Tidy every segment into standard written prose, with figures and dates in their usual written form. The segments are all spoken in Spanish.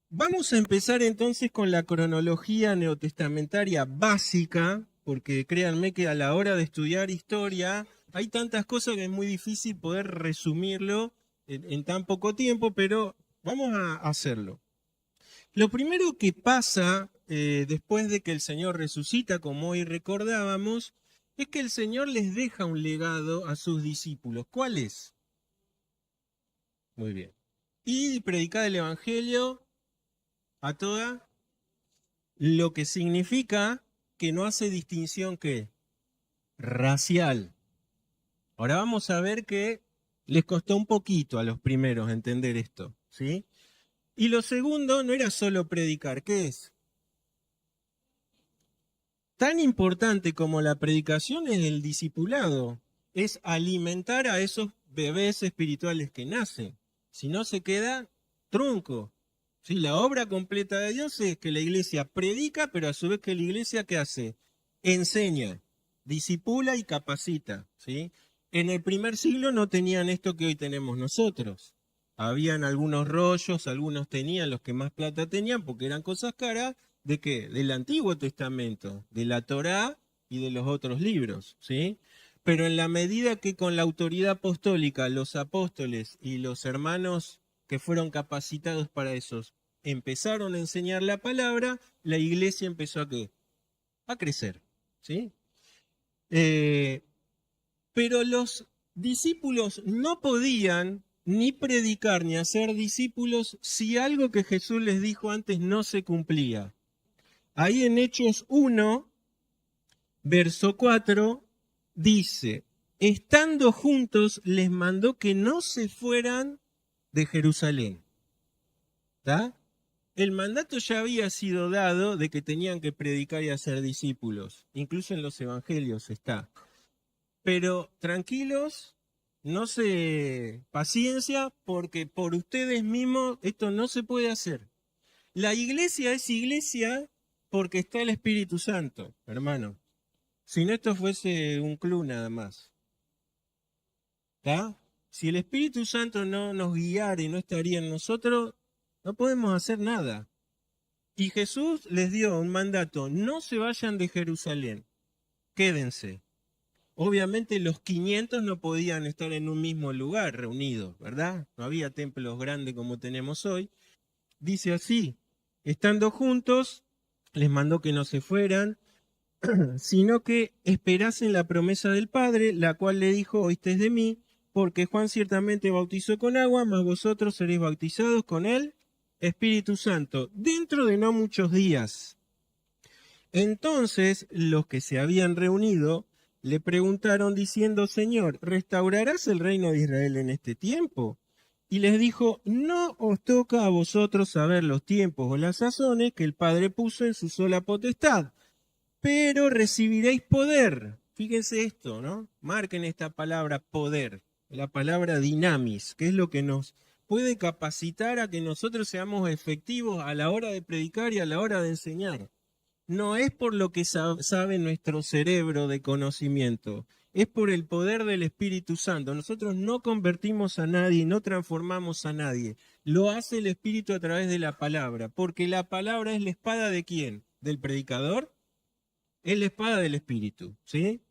Vamos a empezar entonces con la cronología neotestamentaria básica, porque créanme que a la hora de estudiar historia hay tantas cosas que es muy difícil poder resumirlo en tan poco tiempo, pero vamos a hacerlo. Lo primero que pasa después de que el Señor resucita, como hoy recordábamos, es que el Señor les deja un legado a sus discípulos. ¿Cuál es? Muy bien. Y predicar el Evangelio a toda, lo que significa que no hace distinción ¿qué? Racial. Ahora vamos a ver que les costó un poquito a los primeros entender esto, ¿sí? Y lo segundo no era solo predicar, ¿qué es? Tan importante como la predicación es el discipulado, es alimentar a esos bebés espirituales que nacen. Si no se queda trunco. ¿Sí? La obra completa de Dios es que la iglesia predica, pero a su vez que la iglesia ¿qué hace? Enseña, disipula y capacita. ¿Sí? En el primer siglo no tenían esto que hoy tenemos nosotros. Habían algunos rollos, algunos tenían, los que más plata tenían, porque eran cosas caras. ¿De qué? Del Antiguo Testamento, de la Torá y de los otros libros, ¿sí? Pero en la medida que con la autoridad apostólica los apóstoles y los hermanos que fueron capacitados para eso empezaron a enseñar la palabra, la iglesia empezó a ¿qué? A crecer, ¿sí? Eh, pero los discípulos no podían ni predicar ni hacer discípulos si algo que Jesús les dijo antes no se cumplía. Ahí en Hechos 1, verso 4, dice, estando juntos les mandó que no se fueran de Jerusalén. ¿Está? El mandato ya había sido dado de que tenían que predicar y hacer discípulos. Incluso en los evangelios está. Pero tranquilos, no se paciencia, porque por ustedes mismos esto no se puede hacer. La iglesia es iglesia porque está el Espíritu Santo, hermano. Si no, esto fuese un club nada más. ¿Está? Si el Espíritu Santo no nos guiara y no estaría en nosotros, no podemos hacer nada. Y Jesús les dio un mandato, no se vayan de Jerusalén, quédense. Obviamente los 500 no podían estar en un mismo lugar reunidos, ¿verdad? No había templos grandes como tenemos hoy. Dice así, estando juntos, les mandó que no se fueran, sino que esperasen la promesa del Padre, la cual le dijo, oísteis de mí, porque Juan ciertamente bautizó con agua, mas vosotros seréis bautizados con el Espíritu Santo, dentro de no muchos días. Entonces los que se habían reunido le preguntaron diciendo, Señor, ¿restaurarás el reino de Israel en este tiempo? Y les dijo, no os toca a vosotros saber los tiempos o las sazones que el Padre puso en su sola potestad, pero recibiréis poder. Fíjense esto, ¿no? Marquen esta palabra poder, la palabra dinamis, que es lo que nos puede capacitar a que nosotros seamos efectivos a la hora de predicar y a la hora de enseñar. No es por lo que sabe nuestro cerebro de conocimiento, es por el poder del Espíritu Santo. Nosotros no convertimos a nadie, no transformamos a nadie. Lo hace el Espíritu a través de la palabra, porque la palabra es la espada de quién? ¿Del predicador? Es la espada del Espíritu, ¿sí?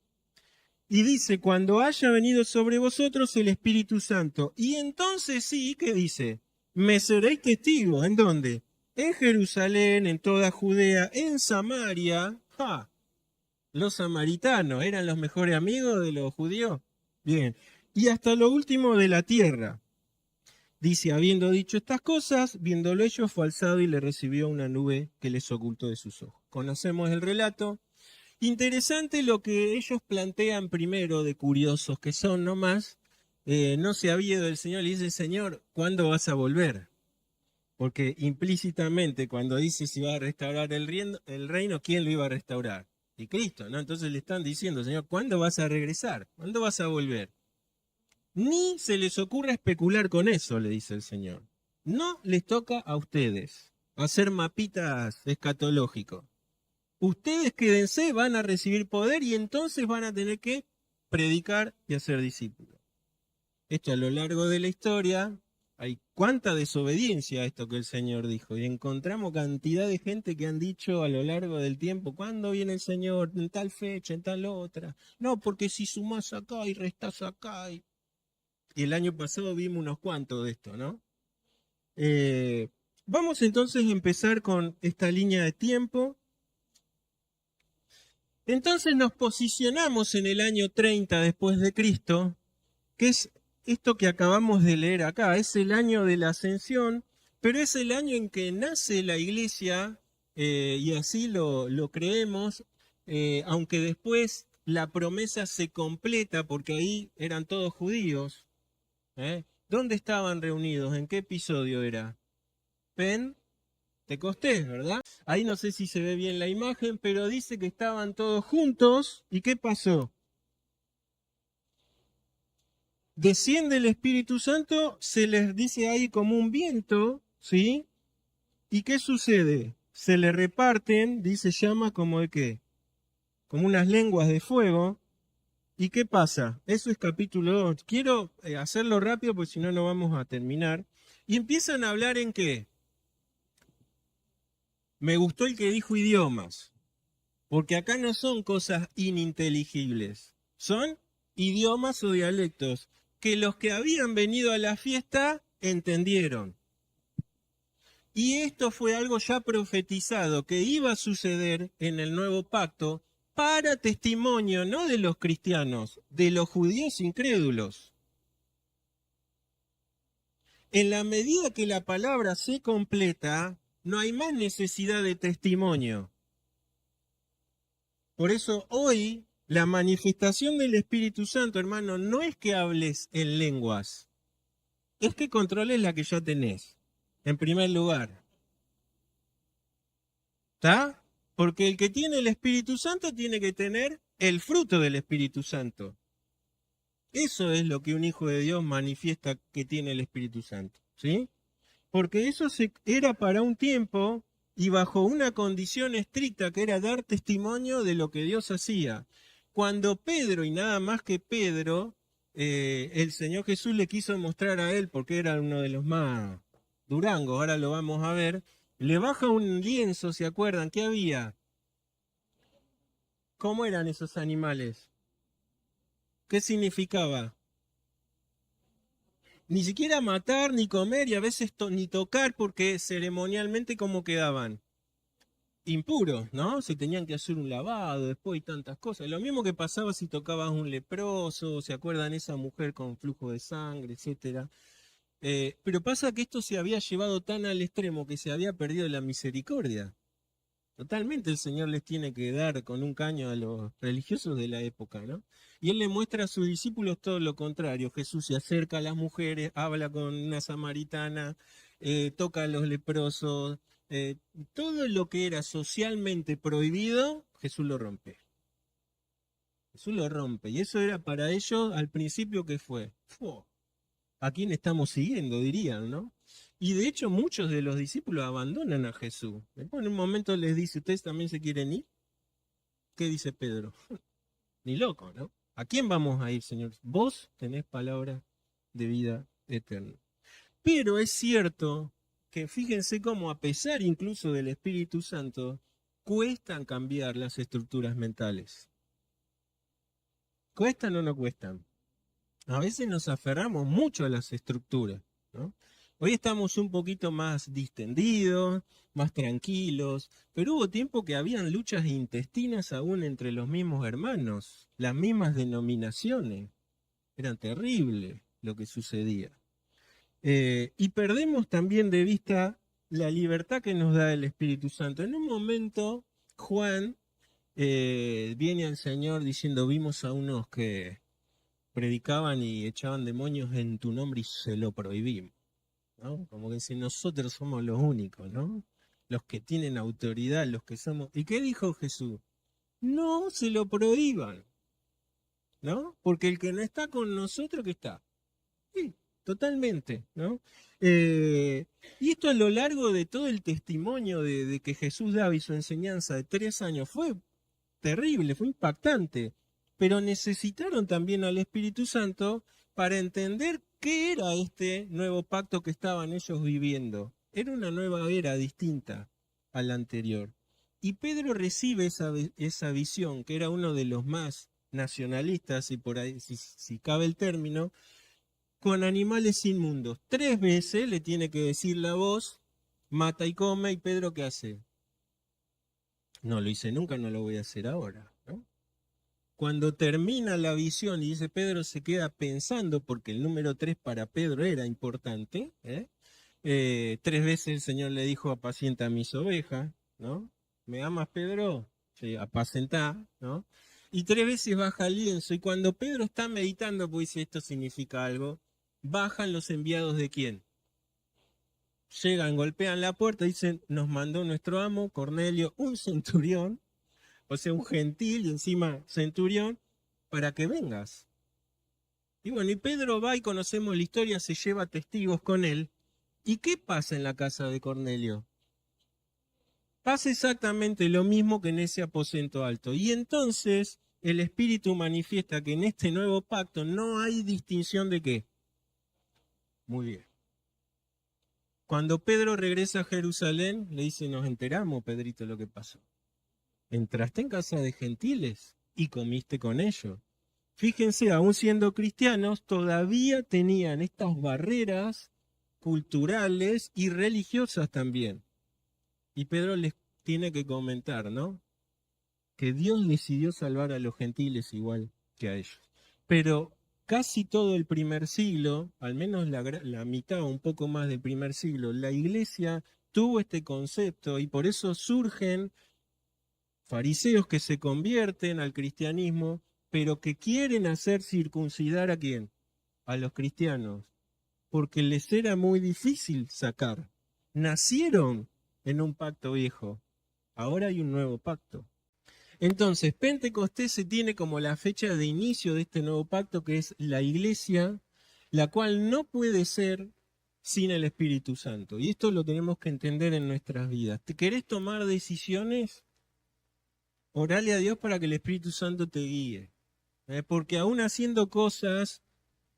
Y dice, cuando haya venido sobre vosotros el Espíritu Santo, y entonces sí, ¿qué dice? Me seréis testigos, ¿en dónde? En Jerusalén, en toda Judea, en Samaria. ¡Ja! Los samaritanos eran los mejores amigos de los judíos. Bien. Y hasta lo último de la tierra. Dice, habiendo dicho estas cosas, viéndolo ellos, fue alzado y le recibió una nube que les ocultó de sus ojos. Conocemos el relato. Interesante lo que ellos plantean primero de curiosos que son nomás. No se había ido el Señor, le dice, Señor, ¿cuándo vas a volver? Porque implícitamente cuando dice si va a restaurar el reino, ¿quién lo iba a restaurar? Y Cristo, ¿no? Entonces le están diciendo, Señor, ¿cuándo vas a regresar? ¿Cuándo vas a volver? Ni se les ocurra especular con eso, le dice el Señor. No les toca a ustedes hacer mapitas escatológicos. Ustedes quédense, van a recibir poder y entonces van a tener que predicar y hacer discípulos. Esto a lo largo de la historia Hay cuánta desobediencia a esto que el Señor dijo. Y encontramos cantidad de gente que han dicho a lo largo del tiempo, ¿cuándo viene el Señor? En tal fecha, en tal otra. No, porque si sumás acá y restás acá. Y el año pasado vimos unos cuantos de esto, ¿no? Vamos entonces a empezar con esta línea de tiempo. Entonces nos posicionamos en el año 30 después de Cristo, que es esto que acabamos de leer acá, es el año de la ascensión, pero es el año en que nace la iglesia, y así lo creemos, aunque después la promesa se completa, porque ahí eran todos judíos. ¿Dónde estaban reunidos? ¿En qué episodio era? Pentecostés, ¿verdad? Ahí no sé si se ve bien la imagen, pero dice que estaban todos juntos. ¿Y qué pasó? Desciende el Espíritu Santo, se les dice ahí como un viento, ¿sí? ¿Y qué sucede? Se le reparten, dice llama como de qué, como unas lenguas de fuego. ¿Y qué pasa? Eso es capítulo 2. Quiero hacerlo rápido porque si no, no vamos a terminar. Y empiezan a hablar en qué. Me gustó el que dijo idiomas, porque acá no son cosas ininteligibles, son idiomas o dialectos que los que habían venido a la fiesta entendieron. Y esto fue algo ya profetizado que iba a suceder en el nuevo pacto para testimonio no de los cristianos, de los judíos incrédulos. En la medida que la palabra se completa, no hay más necesidad de testimonio. Por eso hoy la manifestación del Espíritu Santo, hermano, no es que hables en lenguas, es que controles la que ya tenés, en primer lugar. ¿Está? Porque el que tiene el Espíritu Santo tiene que tener el fruto del Espíritu Santo. Eso es lo que un hijo de Dios manifiesta que tiene el Espíritu Santo, ¿sí? Porque eso era para un tiempo y bajo una condición estricta que era dar testimonio de lo que Dios hacía. Cuando Pedro, y nada más que Pedro, el Señor Jesús le quiso mostrar a él, porque era uno de los más durangos, ahora lo vamos a ver, le baja un lienzo, ¿se acuerdan? ¿Qué había? ¿Cómo eran esos animales? ¿Qué significaba? Ni siquiera matar, ni comer, y a veces ni tocar, porque ceremonialmente, ¿cómo quedaban? Impuros, ¿no? Se tenían que hacer un lavado después y tantas cosas. Lo mismo que pasaba si tocabas un leproso, ¿se acuerdan? Esa mujer con flujo de sangre, etcétera. Pero pasa que esto se había llevado tan al extremo que se había perdido la misericordia. Totalmente el Señor les tiene que dar con un caño a los religiosos de la época, ¿no? Y Él le muestra a sus discípulos todo lo contrario. Jesús se acerca a las mujeres, habla con una samaritana, toca a los leprosos, eh, todo lo que era socialmente prohibido, Jesús lo rompe. Jesús lo rompe. Y eso era para ellos al principio que fue. ¿A quién estamos siguiendo? Dirían, ¿no? Y de hecho muchos de los discípulos abandonan a Jesús. Después en un momento les dice, ¿ustedes también se quieren ir? ¿Qué dice Pedro? Ni loco, ¿no? ¿A quién vamos a ir, Señor? Vos tenés palabra de vida eterna. Pero es cierto que fíjense cómo a pesar incluso del Espíritu Santo, cuestan cambiar las estructuras mentales. ¿Cuestan o no cuestan? A veces nos aferramos mucho a las estructuras, ¿no? Hoy estamos un poquito más distendidos, más tranquilos, pero hubo tiempo que habían luchas intestinas aún entre los mismos hermanos, las mismas denominaciones. Era terrible lo que sucedía. Y perdemos también de vista la libertad que nos da el Espíritu Santo. En un momento, Juan viene al Señor diciendo, vimos a unos que predicaban y echaban demonios en tu nombre y se lo prohibimos, ¿no? Como que si nosotros somos los únicos, ¿no? Los que tienen autoridad, los que somos... ¿Y qué dijo Jesús? No se lo prohíban, ¿no? Porque el que no está con nosotros, ¿qué está? Sí, totalmente, ¿no? Y esto a lo largo de todo el testimonio de que Jesús daba y su enseñanza de 3 años fue terrible, fue impactante, pero necesitaron también al Espíritu Santo para entender ¿Qué era este nuevo pacto que estaban ellos viviendo? Era una nueva era distinta a la anterior. Y Pedro recibe esa visión, que era uno de los más nacionalistas, y por ahí, si cabe el término, con animales inmundos. 3 veces le tiene que decir la voz, mata y come, y Pedro, ¿qué hace? No lo hice nunca, no lo voy a hacer ahora, ¿no? Cuando termina la visión y dice Pedro se queda pensando, porque el número 3 para Pedro era importante, 3 veces el Señor le dijo, apacienta mis ovejas, ¿no? ¿Me amas, Pedro? Sí, apacentá, ¿no? Y 3 veces baja el lienzo, y cuando Pedro está meditando, pues dice, esto significa algo, bajan los enviados de quién. Llegan, golpean la puerta, dicen, nos mandó nuestro amo, Cornelio, un centurión, o sea, un gentil y encima centurión, para que vengas. Y bueno, y Pedro va y conocemos la historia, se lleva testigos con él. ¿Y qué pasa en la casa de Cornelio? Pasa exactamente lo mismo que en ese aposento alto. Y entonces el Espíritu manifiesta que en este nuevo pacto no hay distinción de qué. Muy bien. Cuando Pedro regresa a Jerusalén, le dice, nos enteramos, Pedrito, lo que pasó. Entraste en casa de gentiles y comiste con ellos. Fíjense, aún siendo cristianos, todavía tenían estas barreras culturales y religiosas también. Y Pedro les tiene que comentar, ¿no? Que Dios decidió salvar a los gentiles igual que a ellos. Pero casi todo el primer siglo, al menos la mitad o un poco más del primer siglo, la iglesia tuvo este concepto y por eso surgen fariseos que se convierten al cristianismo, pero que quieren hacer circuncidar ¿a quién? A los cristianos, porque les era muy difícil sacar. Nacieron en un pacto viejo, ahora hay un nuevo pacto. Entonces, Pentecostés se tiene como la fecha de inicio de este nuevo pacto, que es la iglesia, la cual no puede ser sin el Espíritu Santo. Y esto lo tenemos que entender en nuestras vidas. ¿Te querés tomar decisiones? Orale a Dios para que el Espíritu Santo te guíe. Porque aún haciendo cosas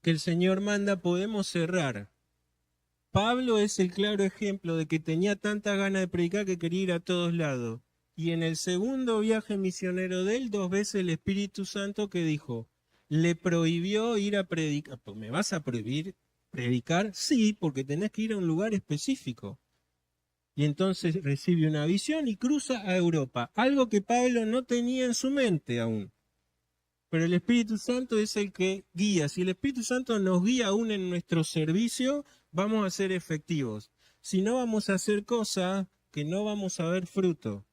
que el Señor manda, podemos cerrar. Pablo es el claro ejemplo de que tenía tanta gana de predicar que quería ir a todos lados. Y en el segundo viaje misionero de él, 2 veces el Espíritu Santo que dijo, le prohibió ir a predicar. ¿Me vas a prohibir predicar? Sí, porque tenés que ir a un lugar específico. Y entonces recibe una visión y cruza a Europa, algo que Pablo no tenía en su mente aún. Pero el Espíritu Santo es el que guía. Si el Espíritu Santo nos guía aún en nuestro servicio, vamos a ser efectivos. Si no, vamos a hacer cosas que no vamos a ver fruto.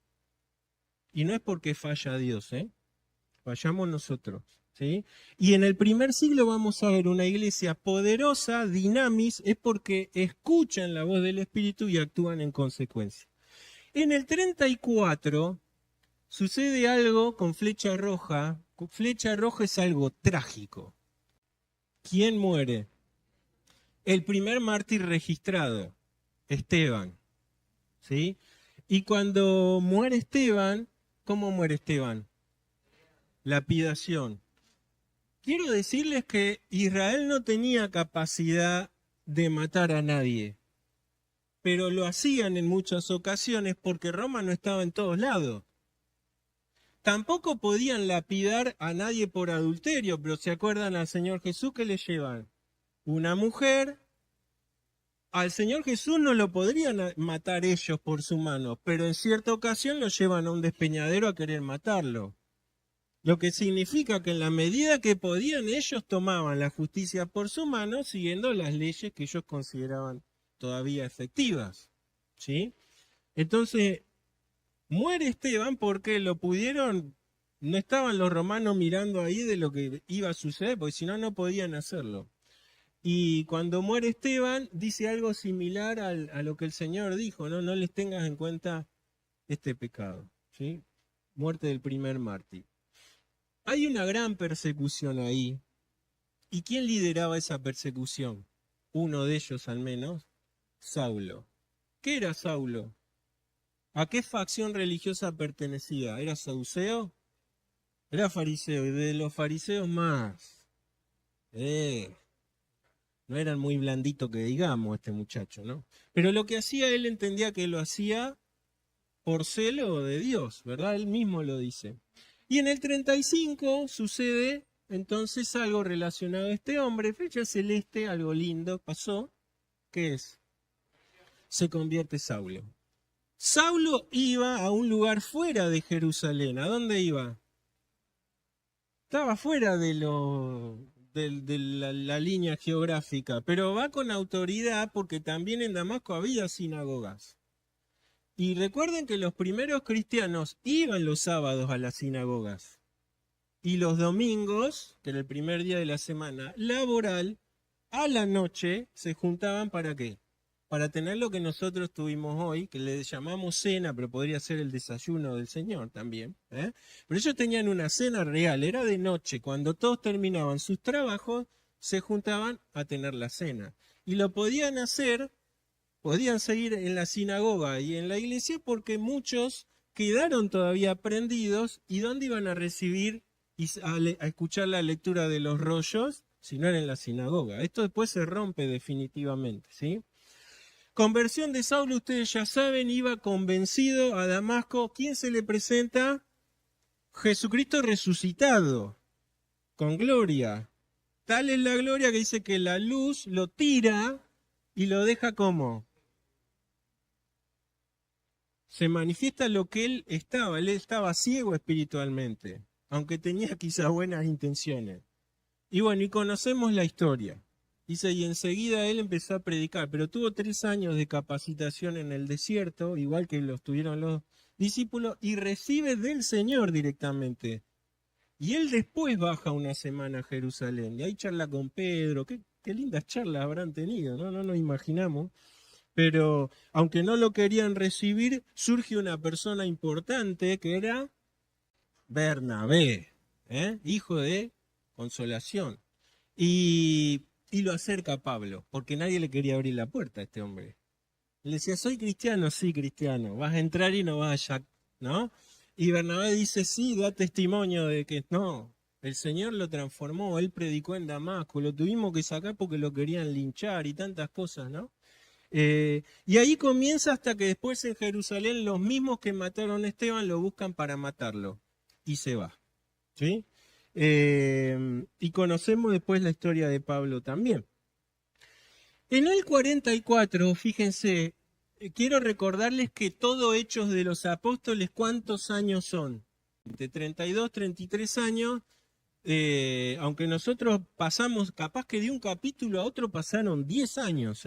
Y no es porque falla Dios, fallamos nosotros. ¿Sí? Y en el primer siglo vamos a ver una iglesia poderosa, dinamis, es porque escuchan la voz del Espíritu y actúan en consecuencia. En el 34 sucede algo con Flecha Roja. Flecha Roja es algo trágico. ¿Quién muere? El primer mártir registrado, Esteban. ¿Sí? Y cuando muere Esteban, ¿cómo muere Esteban? Lapidación. Quiero decirles que Israel no tenía capacidad de matar a nadie, pero lo hacían en muchas ocasiones porque Roma no estaba en todos lados. Tampoco podían lapidar a nadie por adulterio, pero ¿se acuerdan al Señor Jesús que le llevan? Una mujer. Al Señor Jesús no lo podrían matar ellos por su mano, pero en cierta ocasión lo llevan a un despeñadero a querer matarlo. Lo que significa que en la medida que podían, ellos tomaban la justicia por su mano, siguiendo las leyes que ellos consideraban todavía efectivas. ¿Sí? Entonces, muere Esteban porque lo pudieron, no estaban los romanos mirando ahí de lo que iba a suceder, porque si no, no podían hacerlo. Y cuando muere Esteban, dice algo similar a lo que el Señor dijo, ¿no? No les tengas en cuenta este pecado. ¿Sí? Muerte del primer mártir. Hay una gran persecución ahí. ¿Y quién lideraba esa persecución? Uno de ellos al menos, Saulo. ¿Qué era Saulo? ¿A qué facción religiosa pertenecía? ¿Era saduceo? Era fariseo, y de los fariseos más. No eran muy blanditos que digamos este muchacho, ¿no? Pero lo que hacía él entendía que lo hacía por celo de Dios, ¿verdad? Él mismo lo dice. Y en el 35 sucede entonces algo relacionado a este hombre, fecha celeste, algo lindo pasó, ¿qué es? Se convierte Saulo. Saulo iba a un lugar fuera de Jerusalén. ¿A dónde iba? Estaba fuera de la línea geográfica, pero va con autoridad porque también en Damasco había sinagogas. Y recuerden que los primeros cristianos iban los sábados a las sinagogas. Y los domingos, que era el primer día de la semana laboral, a la noche se juntaban ¿para qué? Para tener lo que nosotros tuvimos hoy, que le llamamos cena, pero podría ser el desayuno del Señor también. ¿Eh? Pero ellos tenían una cena real, era de noche, cuando todos terminaban sus trabajos, se juntaban a tener la cena. Y lo podían hacer, podían seguir en la sinagoga y en la iglesia porque muchos quedaron todavía prendidos y ¿dónde iban a recibir y a escuchar la lectura de los rollos? Si no era en la sinagoga. Esto después se rompe definitivamente, ¿sí? Conversión de Saulo, ustedes ya saben, iba convencido a Damasco. ¿Quién se le presenta? Jesucristo resucitado, con gloria. Tal es la gloria que dice que la luz lo tira y lo deja como. Se manifiesta lo que él estaba ciego espiritualmente, aunque tenía quizás buenas intenciones. Y bueno, y conocemos la historia. Dice, y enseguida él empezó a predicar, pero tuvo 3 años de capacitación en el desierto, igual que los tuvieron los discípulos, y recibe del Señor directamente. Y él después baja una semana a Jerusalén, y ahí charla con Pedro, qué lindas charlas habrán tenido, ¿no? No nos imaginamos. Pero aunque no lo querían recibir, surge una persona importante que era Bernabé, hijo de Consolación. Y lo acerca a Pablo, porque nadie le quería abrir la puerta a este hombre. Le decía, soy cristiano, sí, cristiano, vas a entrar y no vas a, ¿no? Y Bernabé dice, sí, da testimonio de que no, el Señor lo transformó, él predicó en Damasco, lo tuvimos que sacar porque lo querían linchar y tantas cosas, ¿no? Y ahí comienza hasta que después en Jerusalén los mismos que mataron a Esteban lo buscan para matarlo. Y se va, ¿sí? Y conocemos después la historia de Pablo también. En el 44, fíjense, quiero recordarles que todo Hechos de los Apóstoles, ¿cuántos años son? De 32, 33 años, aunque nosotros pasamos, capaz que de un capítulo a otro pasaron 10 años,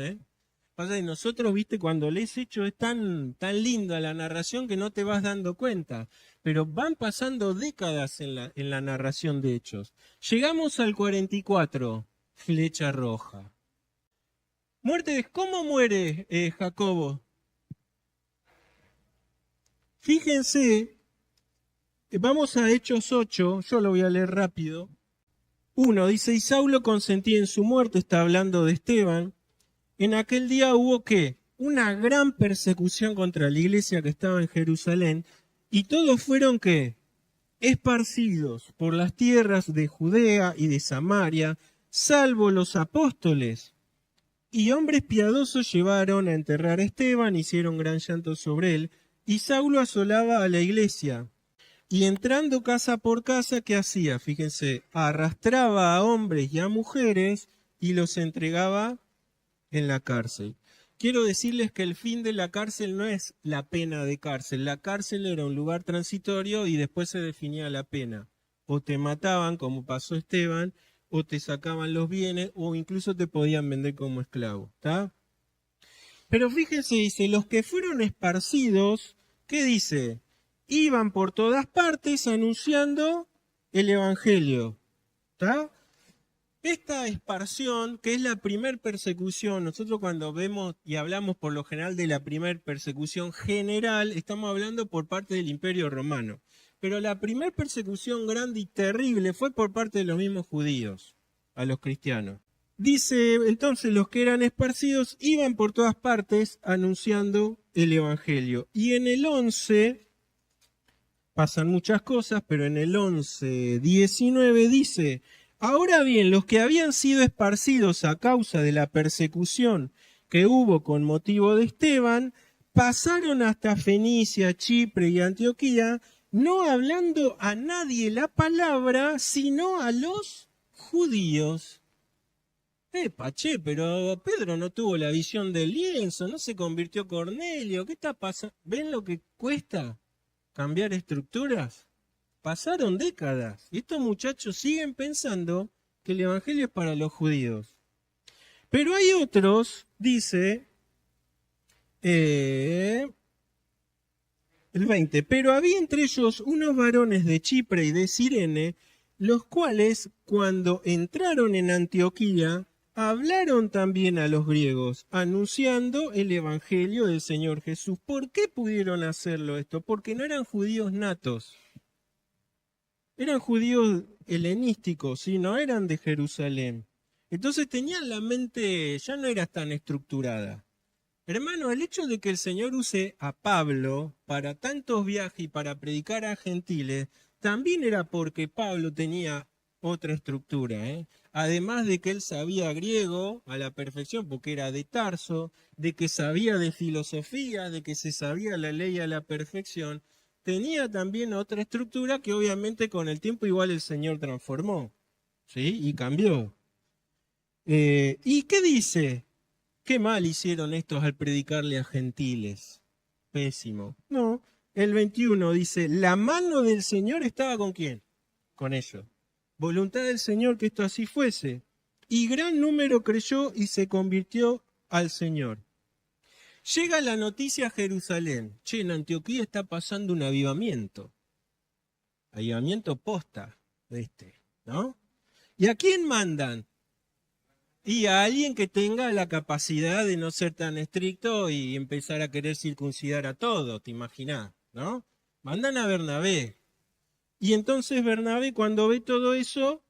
Pasa que nosotros, viste, cuando lees Hechos es tan linda la narración que no te vas dando cuenta, pero van pasando décadas en la narración de Hechos. Llegamos al 44, flecha roja. Muerte, ¿cómo muere Jacobo? Fíjense, vamos a Hechos 8, yo lo voy a leer rápido. 1 dice, y Saulo consentía en su muerte, está hablando de Esteban. En aquel día hubo ¿qué? Una gran persecución contra la iglesia que estaba en Jerusalén, y todos fueron ¿qué? Esparcidos por las tierras de Judea y de Samaria, salvo los apóstoles. Y hombres piadosos llevaron a enterrar a Esteban, hicieron gran llanto sobre él, y Saulo asolaba a la iglesia. Y entrando casa por casa, ¿qué hacía? Fíjense, arrastraba a hombres y a mujeres y los entregaba en la cárcel. Quiero decirles que el fin de la cárcel no es la pena de cárcel. La cárcel era un lugar transitorio y después se definía la pena. O te mataban, como pasó Esteban, o te sacaban los bienes, o incluso te podían vender como esclavo. ¿Está? Pero fíjense, dice, los que fueron esparcidos, ¿qué dice? Iban por todas partes anunciando el Evangelio. ¿Está? Esta esparción, que es la primer persecución, nosotros cuando vemos y hablamos por lo general de la primer persecución general, estamos hablando por parte del Imperio Romano. Pero la primer persecución grande y terrible fue por parte de los mismos judíos, a los cristianos. Dice, entonces los que eran esparcidos iban por todas partes anunciando el Evangelio. Y en el 11, pasan muchas cosas, pero en el 11:19 dice, Ahora bien, los que habían sido esparcidos a causa de la persecución que hubo con motivo de Esteban, pasaron hasta Fenicia, Chipre y Antioquía, no hablando a nadie la palabra, sino a los judíos. Che, pero Pedro no tuvo la visión del lienzo, no se convirtió Cornelio, ¿qué está pasando? ¿Ven lo que cuesta cambiar estructuras? Pasaron décadas y estos muchachos siguen pensando que el Evangelio es para los judíos. Pero hay otros, dice el 20, pero había entre ellos unos varones de Chipre y de Cirene, los cuales cuando entraron en Antioquía, hablaron también a los griegos, anunciando el Evangelio del Señor Jesús. ¿Por qué pudieron hacerlo esto? Porque no eran judíos natos. Eran judíos helenísticos, ¿sí? No eran de Jerusalén. Entonces tenían la mente, ya no era tan estructurada. Hermano, el hecho de que el Señor use a Pablo para tantos viajes y para predicar a gentiles, también era porque Pablo tenía otra estructura, ¿eh? Además de que él sabía griego a la perfección, porque era de Tarso, de que sabía de filosofía, de que se sabía la ley a la perfección, tenía también otra estructura que obviamente con el tiempo igual el Señor transformó, ¿sí? Y cambió. ¿Y qué dice? Qué mal hicieron estos al predicarle a gentiles. Pésimo. No, el 21 dice, la mano del Señor estaba ¿con quién? Con ellos. Voluntad del Señor que esto así fuese. Y gran número creyó y se convirtió al Señor. Llega la noticia a Jerusalén. Che, en Antioquía está pasando un avivamiento. Avivamiento posta ¿no? ¿Y a quién mandan? Y a alguien que tenga la capacidad de no ser tan estricto y empezar a querer circuncidar a todos, ¿te imaginás? ¿No? Mandan a Bernabé. Y entonces Bernabé, cuando ve todo eso,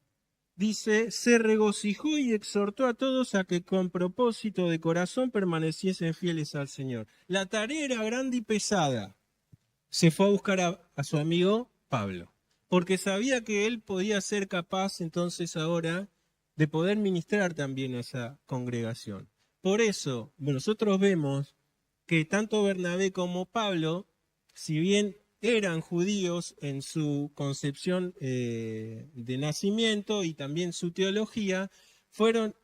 dice, se regocijó y exhortó a todos a que con propósito de corazón permaneciesen fieles al Señor. La tarea era grande y pesada. Se fue a buscar a su amigo Pablo, porque sabía que él podía ser capaz entonces ahora de poder ministrar también a esa congregación. Por eso nosotros vemos que tanto Bernabé como Pablo, si bien eran judíos en su concepción de nacimiento y también su teología, fueron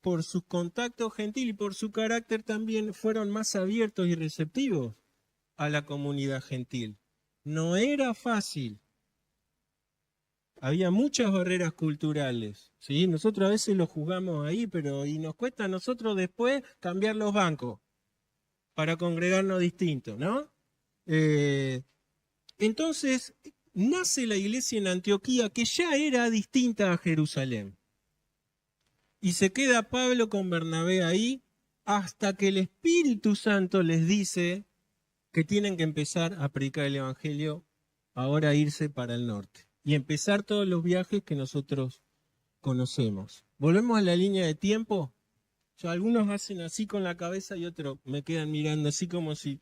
por sus contactos gentiles y por su carácter también fueron más abiertos y receptivos a la comunidad gentil. No era fácil. Había muchas barreras culturales, ¿sí? Nosotros a veces lo juzgamos ahí, pero y nos cuesta a nosotros después cambiar los bancos para congregarnos distintos, ¿no? Entonces, nace la iglesia en Antioquía, que ya era distinta a Jerusalén. Y se queda Pablo con Bernabé ahí hasta que el Espíritu Santo les dice que tienen que empezar a predicar el Evangelio, ahora irse para el norte y empezar todos los viajes que nosotros conocemos. Volvemos a la línea de tiempo. Algunos hacen así con la cabeza y otros me quedan mirando así como si...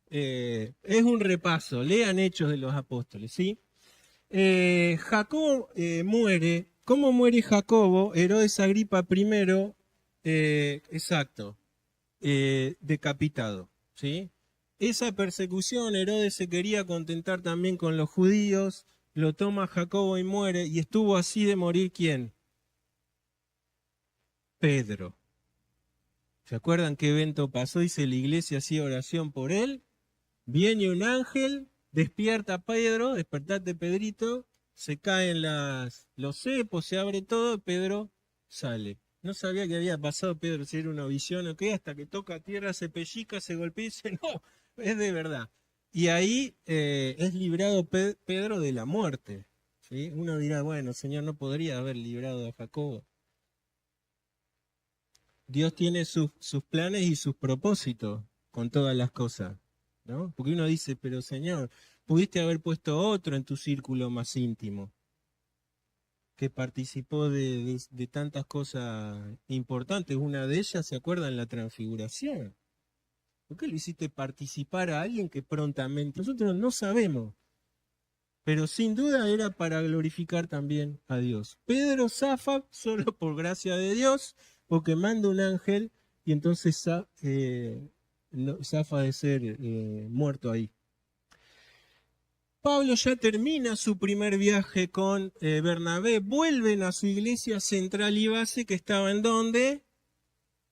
es un repaso, lean Hechos de los Apóstoles, ¿sí? Jacobo muere. ¿Cómo muere Jacobo? Herodes Agripa I, exacto, decapitado, ¿sí? Esa persecución, Herodes se quería contentar también con los judíos, lo toma Jacobo y muere, y estuvo así de morir ¿quién? Pedro. ¿Se acuerdan qué evento pasó? Dice la iglesia hacía oración por él, viene un ángel, despierta a Pedro, despertate Pedrito, se caen los cepos, se abre todo, Pedro sale. No sabía que había pasado Pedro, si era una visión o qué, hasta que toca tierra, se pellica, se golpea y dice, no, es de verdad. Y ahí es librado Pedro de la muerte. ¿Sí? Uno dirá, bueno, Señor, no podría haber librado a Jacobo. Dios tiene sus planes y sus propósitos con todas las cosas, ¿no? Porque uno dice, pero Señor, pudiste haber puesto otro en tu círculo más íntimo, que participó de tantas cosas importantes. Una de ellas, ¿se acuerdan? La transfiguración. ¿Por qué le hiciste participar a alguien que prontamente... Nosotros no sabemos, pero sin duda era para glorificar también a Dios. Pedro zafa solo por gracia de Dios, porque manda un ángel y entonces zafa de ser muerto ahí. Pablo ya termina su primer viaje con Bernabé, vuelven a su iglesia central y base que estaba ¿en dónde?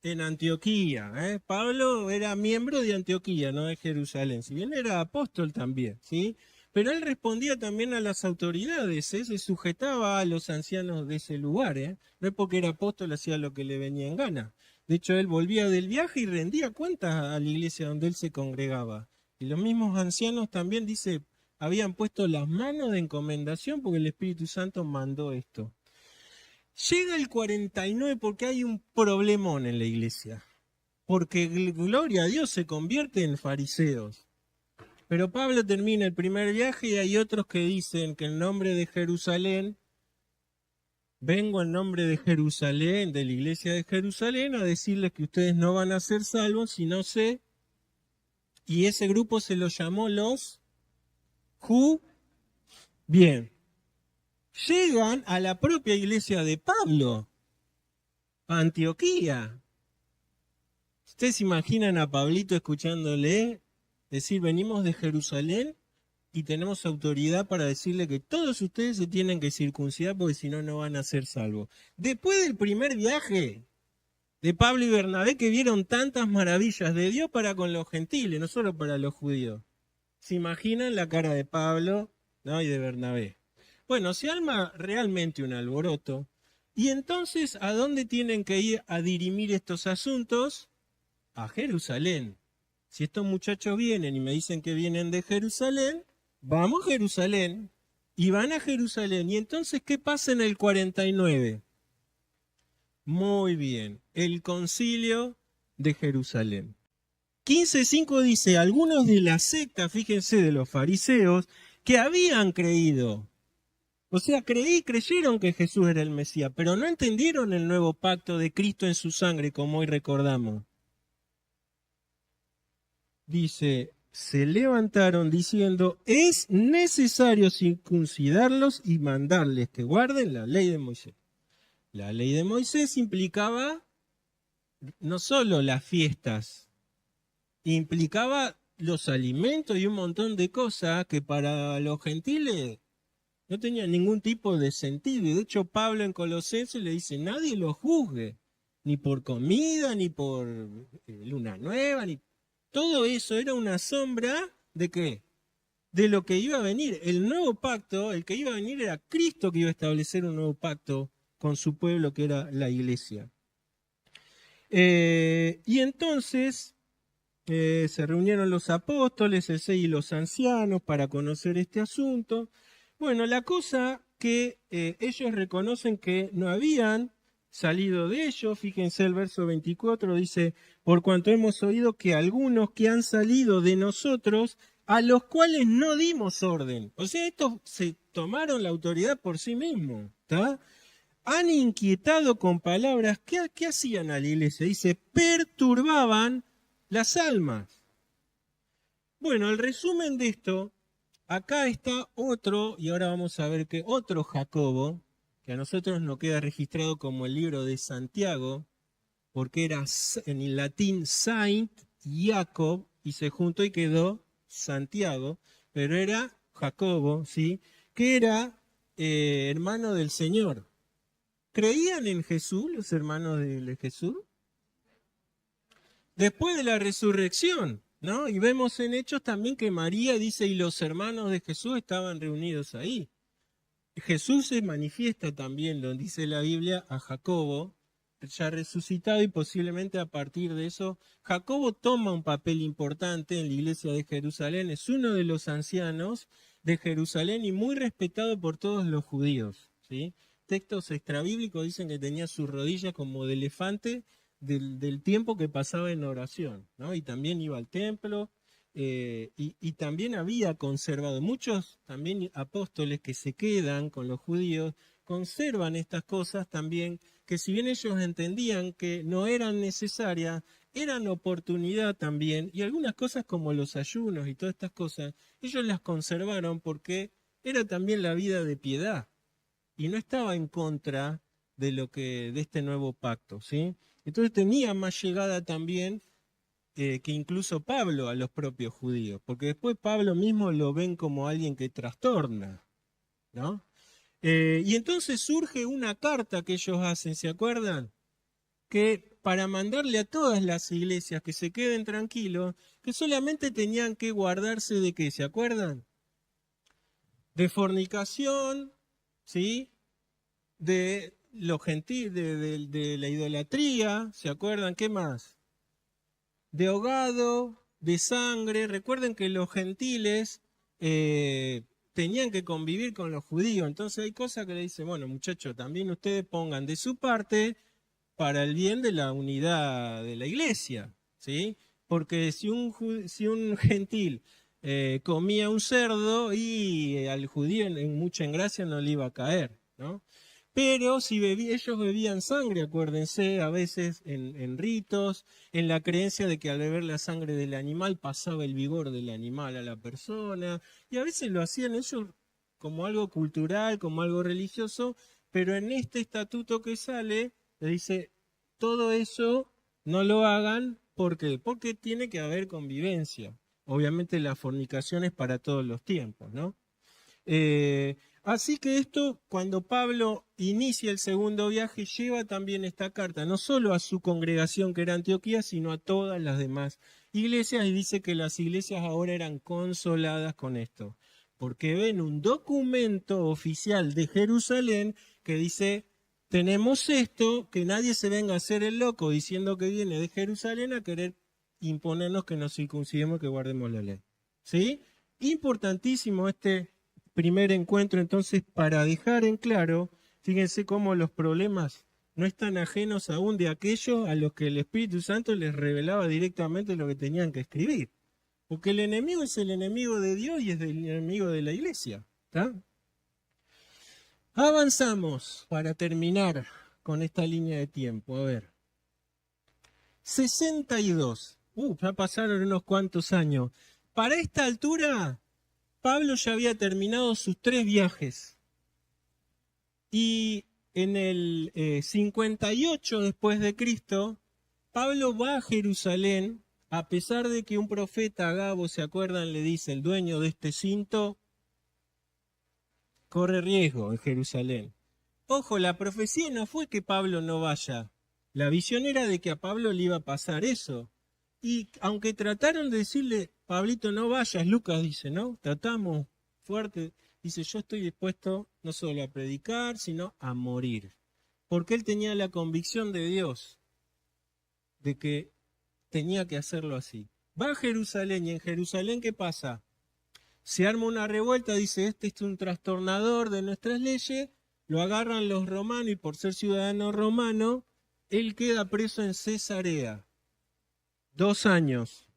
En Antioquía. Pablo era miembro de Antioquía, no de Jerusalén, si bien era apóstol también, ¿sí? Pero él respondía también a las autoridades, se sujetaba a los ancianos de ese lugar, no es porque era apóstol, hacía lo que le venía en gana. De hecho, él volvía del viaje y rendía cuentas a la iglesia donde él se congregaba. Y los mismos ancianos también, dice, habían puesto las manos de encomendación porque el Espíritu Santo mandó esto. Llega el 49 porque hay un problemón en la iglesia. Porque gloria a Dios se convierte en fariseos. Pero Pablo termina el primer viaje y hay otros que dicen que en nombre de Jerusalén, vengo en nombre de Jerusalén, de la iglesia de Jerusalén, a decirles que ustedes no van a ser salvos si no sé. Y ese grupo se lo llamó los Bien. Llegan a la propia iglesia de Pablo, a Antioquía. ¿Ustedes se imaginan a Pablito escuchándole decir, venimos de Jerusalén y tenemos autoridad para decirle que todos ustedes se tienen que circuncidar porque si no, no van a ser salvos? Después del primer viaje de Pablo y Bernabé, que vieron tantas maravillas de Dios para con los gentiles, no solo para los judíos. ¿Se imaginan la cara de Pablo, ¿no? Y de Bernabé? Bueno, se arma realmente un alboroto. Y entonces, ¿a dónde tienen que ir a dirimir estos asuntos? A Jerusalén. Si estos muchachos vienen y me dicen que vienen de Jerusalén, vamos a Jerusalén. Y van a Jerusalén. ¿Y entonces qué pasa en el 49? Muy bien, el concilio de Jerusalén. 15:5 dice, algunos de la secta, fíjense, de los fariseos, que habían creído. O sea, creyeron que Jesús era el Mesías, pero no entendieron el nuevo pacto de Cristo en su sangre, como hoy recordamos. Dice, se levantaron diciendo, es necesario circuncidarlos y mandarles que guarden la ley de Moisés. La ley de Moisés implicaba no solo las fiestas, implicaba los alimentos y un montón de cosas que para los gentiles no tenían ningún tipo de sentido. Y de hecho Pablo en Colosenses le dice, nadie los juzgue, ni por comida, ni por luna nueva, ni... Todo eso era una sombra ¿de qué? De lo que iba a venir. El nuevo pacto, el que iba a venir era Cristo, que iba a establecer un nuevo pacto con su pueblo, que era la iglesia. Y entonces se reunieron los apóstoles, el 6 y los ancianos para conocer este asunto. Bueno, la cosa que ellos reconocen que no habían salido de ellos, fíjense el verso 24, dice, por cuanto hemos oído que algunos que han salido de nosotros, a los cuales no dimos orden. O sea, estos se tomaron la autoridad por sí mismos, ¿está? Han inquietado con palabras, ¿qué hacían a la iglesia? Dice, perturbaban las almas. Bueno, el resumen de esto, acá está otro, y ahora vamos a ver que otro Jacobo, que a nosotros nos queda registrado como el libro de Santiago, porque era en latín Saint Jacob, y se juntó y quedó Santiago, pero era Jacobo, ¿sí? Que era hermano del Señor. ¿Creían en Jesús los hermanos de Jesús? Después de la resurrección, ¿no? Y vemos en Hechos también que María dice, y los hermanos de Jesús estaban reunidos ahí. Jesús se manifiesta también, lo dice la Biblia, a Jacobo, ya resucitado, y posiblemente a partir de eso, Jacobo toma un papel importante en la iglesia de Jerusalén, es uno de los ancianos de Jerusalén y muy respetado por todos los judíos, ¿sí? Textos extrabíblicos dicen que tenía sus rodillas como de elefante del tiempo que pasaba en oración, ¿no? Y también iba al templo, y también había conservado, muchos también apóstoles que se quedan con los judíos, conservan estas cosas también, que si bien ellos entendían que no eran necesarias, eran oportunidad también, y algunas cosas como los ayunos y todas estas cosas, ellos las conservaron porque era también la vida de piedad y no estaba en contra de este nuevo pacto, ¿sí? Entonces tenía más llegada también que incluso Pablo a los propios judíos, porque después Pablo mismo lo ven como alguien que trastorna, ¿no? Y entonces surge una carta que ellos hacen, ¿se acuerdan? Que para mandarle a todas las iglesias que se queden tranquilos, que solamente tenían que guardarse de qué, ¿se acuerdan? De fornicación, ¿sí? De lo gentil, de la idolatría, ¿se acuerdan? ¿Qué más? De ahogado, de sangre. Recuerden que los gentiles tenían que convivir con los judíos, entonces hay cosas que le dicen, bueno, muchachos, también ustedes pongan de su parte para el bien de la unidad de la iglesia, ¿sí? Porque si un gentil comía un cerdo y al judío en mucha engracia no le iba a caer, ¿no? Pero si ellos bebían sangre, acuérdense, a veces en ritos, en la creencia de que al beber la sangre del animal pasaba el vigor del animal a la persona, y a veces lo hacían ellos como algo cultural, como algo religioso, pero en este estatuto que sale, le dice, todo eso no lo hagan, ¿por qué? Porque tiene que haber convivencia. Obviamente la fornicación es para todos los tiempos, ¿no? Así que esto, cuando Pablo inicia el segundo viaje, lleva también esta carta, no solo a su congregación que era Antioquía, sino a todas las demás iglesias, y dice que las iglesias ahora eran consoladas con esto, porque ven un documento oficial de Jerusalén que dice, tenemos esto, que nadie se venga a hacer el loco diciendo que viene de Jerusalén a querer imponernos que nos circuncidemos, que guardemos la ley. ¿Sí? Importantísimo este primer encuentro, entonces, para dejar en claro, fíjense cómo los problemas no están ajenos aún de aquellos a los que el Espíritu Santo les revelaba directamente lo que tenían que escribir. Porque el enemigo es el enemigo de Dios y es el enemigo de la iglesia. ¿Está? Avanzamos para terminar con esta línea de tiempo. A ver. 62. Ya pasaron unos cuantos años. Para esta altura, Pablo ya había terminado sus 3 viajes. Y en el 58 después de Cristo, Pablo va a Jerusalén, a pesar de que un profeta, Agabo, ¿se acuerdan? Le dice, el dueño de este cinto corre riesgo en Jerusalén. Ojo, la profecía no fue que Pablo no vaya. La visión era de que a Pablo le iba a pasar eso. Y aunque trataron de decirle, Pablito, no vayas, Lucas dice, ¿no? Tratamos fuerte. Dice, yo estoy dispuesto no solo a predicar, sino a morir. Porque él tenía la convicción de Dios, de que tenía que hacerlo así. Va a Jerusalén y en Jerusalén, ¿qué pasa? Se arma una revuelta, dice, este es un trastornador de nuestras leyes, lo agarran los romanos y por ser ciudadano romano, él queda preso en Cesarea. 2 años.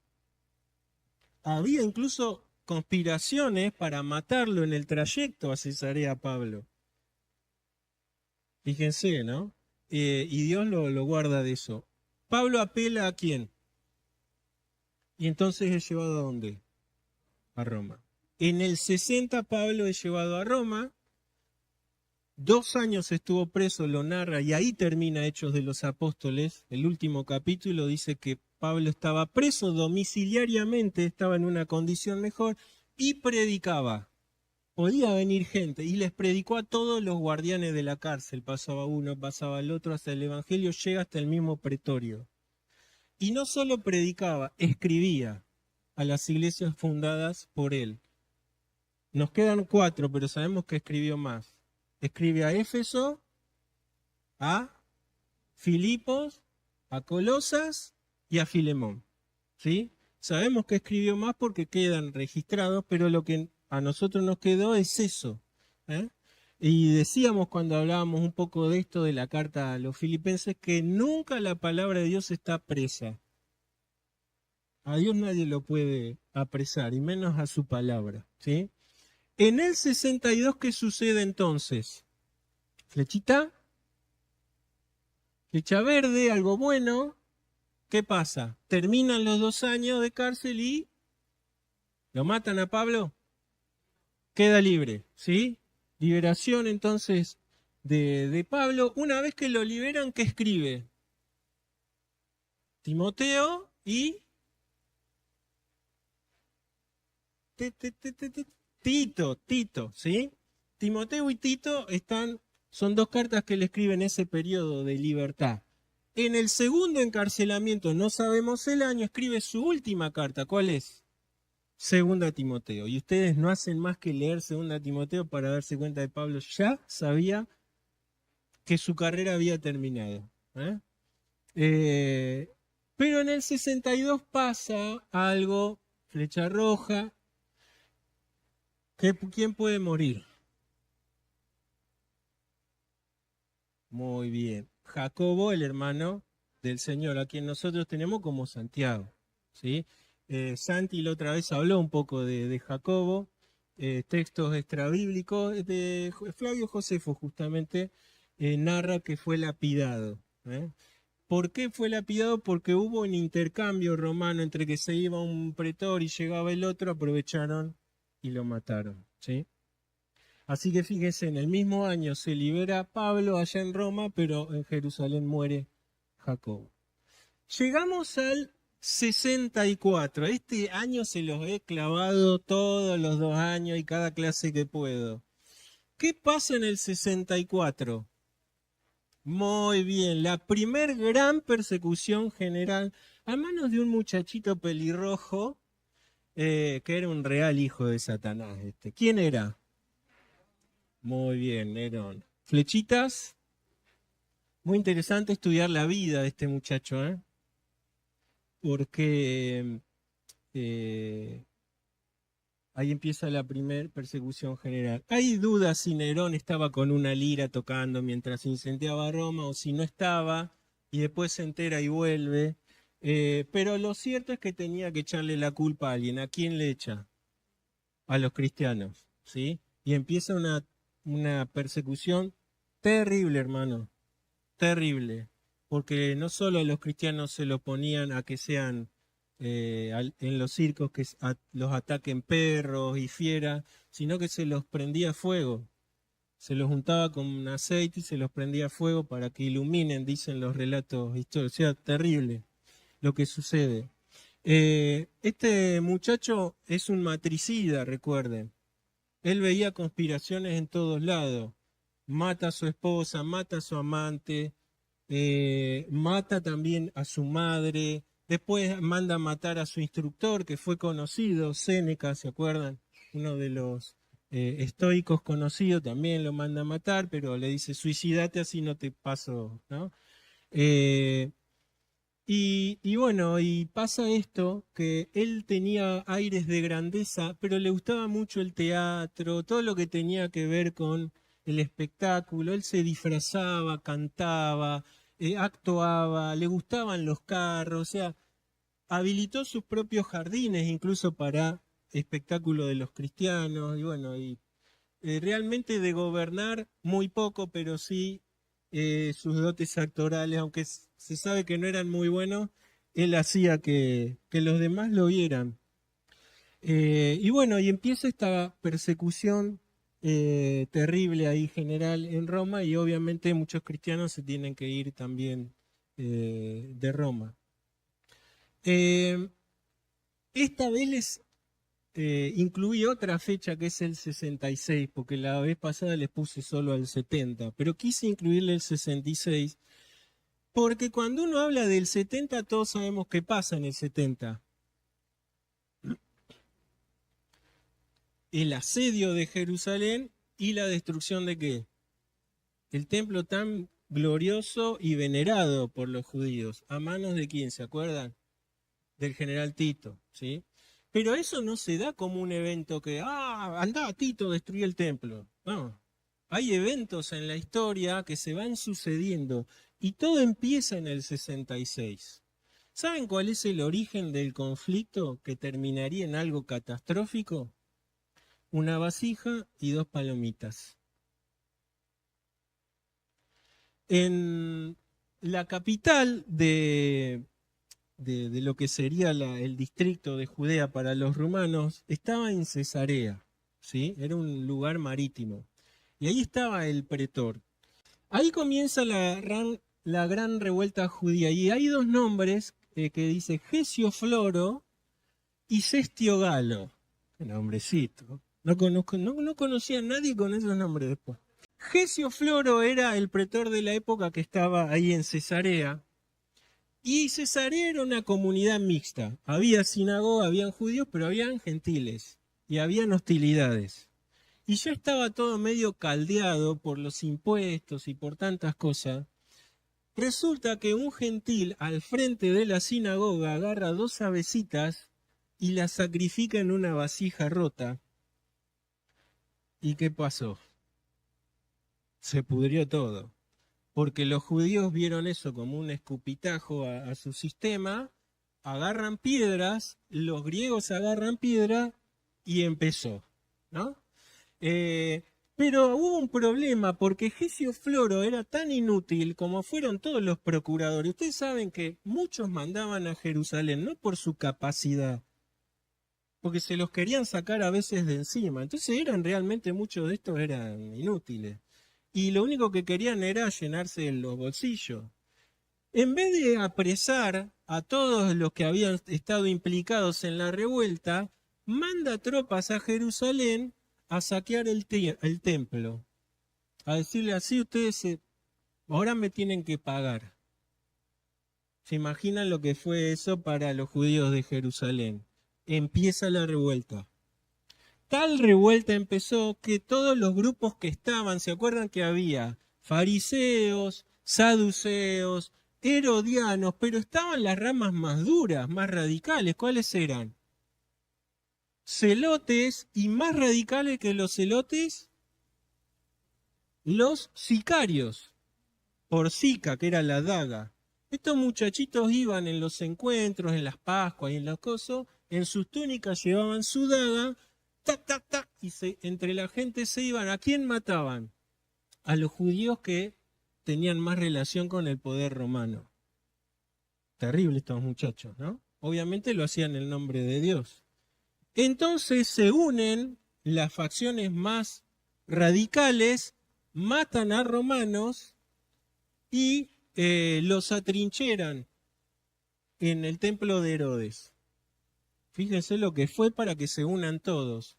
Había incluso conspiraciones para matarlo en el trayecto a Cesarea Pablo. Fíjense, ¿no? Y Dios lo guarda de eso. Pablo apela ¿a quién? Y entonces es llevado ¿a dónde? A Roma. En el 60 Pablo es llevado a Roma. 2 años estuvo preso, lo narra, y ahí termina Hechos de los Apóstoles. El último capítulo dice que Pablo estaba preso domiciliariamente, estaba en una condición mejor, y predicaba. Podía venir gente, y les predicó a todos los guardianes de la cárcel. Pasaba uno, pasaba el otro, hasta el Evangelio llega hasta el mismo pretorio. Y no solo predicaba, escribía a las iglesias fundadas por él. Nos quedan 4, pero sabemos que escribió más. Escribe a Éfeso, a Filipos, a Colosas y a Filemón. ¿Sí? Sabemos que escribió más porque quedan registrados, pero lo que a nosotros nos quedó es eso. ¿Eh? Y decíamos cuando hablábamos un poco de esto de la carta a los filipenses que nunca la palabra de Dios está presa. A Dios nadie lo puede apresar, y menos a su palabra. ¿Sí? En el 62, ¿qué sucede entonces? Flechita, flecha verde, algo bueno. ¿Qué pasa? Terminan los 2 años de cárcel y ¿lo matan a Pablo? queda libre, ¿sí? Liberación entonces de Pablo. Una vez que lo liberan, ¿qué escribe? Timoteo y Tito, ¿sí? Timoteo y Tito son dos cartas que le escriben en ese periodo de libertad. En el segundo encarcelamiento, no sabemos el año, escribe su última carta. ¿Cuál es? Segunda Timoteo. Y ustedes no hacen más que leer Segunda Timoteo para darse cuenta de Pablo. Ya sabía que su carrera había terminado. ¿Eh? Eh, pero en el 62 pasa algo, flecha roja. ¿Quién puede morir? Muy bien. Jacobo, el hermano del Señor, a quien nosotros tenemos como Santiago. ¿Sí? Santi la otra vez habló un poco de Jacobo, textos extrabíblicos. Flavio Josefo justamente narra que fue lapidado. ¿Eh? ¿Por qué fue lapidado? Porque hubo un intercambio romano entre que se iba un pretor y llegaba el otro, aprovecharon y lo mataron. ¿Sí? Así que fíjense, en el mismo año se libera Pablo allá en Roma, pero en Jerusalén muere Jacobo. Llegamos al 64. Este año se los he clavado todos los 2 años y cada clase que puedo. ¿Qué pasa en el 64? Muy bien, la primer gran persecución general a manos de un muchachito pelirrojo que era un real hijo de Satanás. ¿Quién era? Muy bien, Nerón. Flechitas, muy interesante estudiar la vida de este muchacho, ¿eh? Porque ahí empieza la primera persecución general. Hay dudas si Nerón estaba con una lira tocando mientras incendiaba Roma o si no estaba y después se entera y vuelve. Pero lo cierto es que tenía que echarle la culpa a alguien. ¿A quién le echa? A los cristianos, ¿sí? Y empieza una persecución terrible, hermano, terrible, porque no solo a los cristianos se los ponían a que sean en los circos que los ataquen perros y fieras, sino que se los prendía fuego, se los juntaba con aceite y se los prendía fuego para que iluminen, dicen los relatos históricos, o sea, terrible lo que sucede. Este muchacho es un matricida, recuerden. Él veía conspiraciones en todos lados. Mata a su esposa, mata a su amante, mata también a su madre. Después manda a matar a su instructor, que fue conocido, Séneca, ¿se acuerdan? Uno de los estoicos conocidos también lo manda a matar, pero le dice, suicídate así no te paso, ¿no? Eh, y bueno, y pasa esto, que él tenía aires de grandeza, pero le gustaba mucho el teatro, todo lo que tenía que ver con el espectáculo. Él se disfrazaba, cantaba, actuaba, le gustaban los carros, o sea, habilitó sus propios jardines incluso para espectáculo de los cristianos, y bueno, y realmente de gobernar muy poco, pero sí sus dotes actorales, aunque se sabe que no eran muy buenos, él hacía que los demás lo vieran. Y bueno, y empieza esta persecución terrible ahí general en Roma y obviamente muchos cristianos se tienen que ir también de Roma. Eh, esta vez les incluí otra fecha que es el 66, porque la vez pasada les puse solo al 70, pero quise incluirle el 66, porque cuando uno habla del 70, todos sabemos qué pasa en el 70. El asedio de Jerusalén y la destrucción de ¿qué? El templo tan glorioso y venerado por los judíos. ¿A manos de quién? ¿Se acuerdan? Del general Tito, ¿sí? Pero eso no se da como un evento que, andá, Tito, destruye el templo. No. Hay eventos en la historia que se van sucediendo y todo empieza en el 66. ¿Saben cuál es el origen del conflicto que terminaría en algo catastrófico? Una vasija y 2 palomitas. En la capital de lo que sería el distrito de Judea para los romanos, estaba en Cesarea. ¿sí? Era un lugar marítimo. Y ahí estaba el pretor. Ahí comienza la gran revuelta judía. Y hay dos nombres que dice Gesio Floro y Cestio Galo. Qué nombrecito. No conocía a nadie con esos nombres después. Gesio Floro era el pretor de la época que estaba ahí en Cesarea. Y Cesarea era una comunidad mixta. Había sinagoga, habían judíos, pero habían gentiles. Y habían hostilidades. Y ya estaba todo medio caldeado por los impuestos y por tantas cosas. Resulta que un gentil al frente de la sinagoga agarra dos avecitas y las sacrifica en una vasija rota. ¿Y qué pasó? Se pudrió todo. Porque los judíos vieron eso como un escupitajo a su sistema, agarran piedras, los griegos agarran piedra y empezó, ¿no? Pero hubo un problema porque Gesio Floro era tan inútil como fueron todos los procuradores. Ustedes saben que muchos mandaban a Jerusalén, no por su capacidad, porque se los querían sacar a veces de encima. Entonces realmente muchos de estos eran inútiles. Y lo único que querían era llenarse los bolsillos. En vez de apresar a todos los que habían estado implicados en la revuelta, manda tropas a Jerusalén a saquear el templo. A decirle así, ahora me tienen que pagar. ¿Se imaginan lo que fue eso para los judíos de Jerusalén? Empieza la revuelta. Tal revuelta empezó que todos los grupos que estaban, ¿se acuerdan que había fariseos, saduceos, herodianos, pero estaban las ramas más duras, más radicales? ¿Cuáles eran? Celotes, y más radicales que los celotes, los sicarios, por sica, que era la daga. Estos muchachitos iban en los encuentros, en las Pascuas y en los cosos, en sus túnicas llevaban su daga, tac, tac, tac, y entre la gente se iban. ¿A quién mataban? A los judíos que tenían más relación con el poder romano. Terrible estos muchachos, ¿no? Obviamente lo hacían en el nombre de Dios. Entonces se unen las facciones más radicales, matan a romanos y los atrincheran en el templo de Herodes. Fíjense lo que fue para que se unan todos.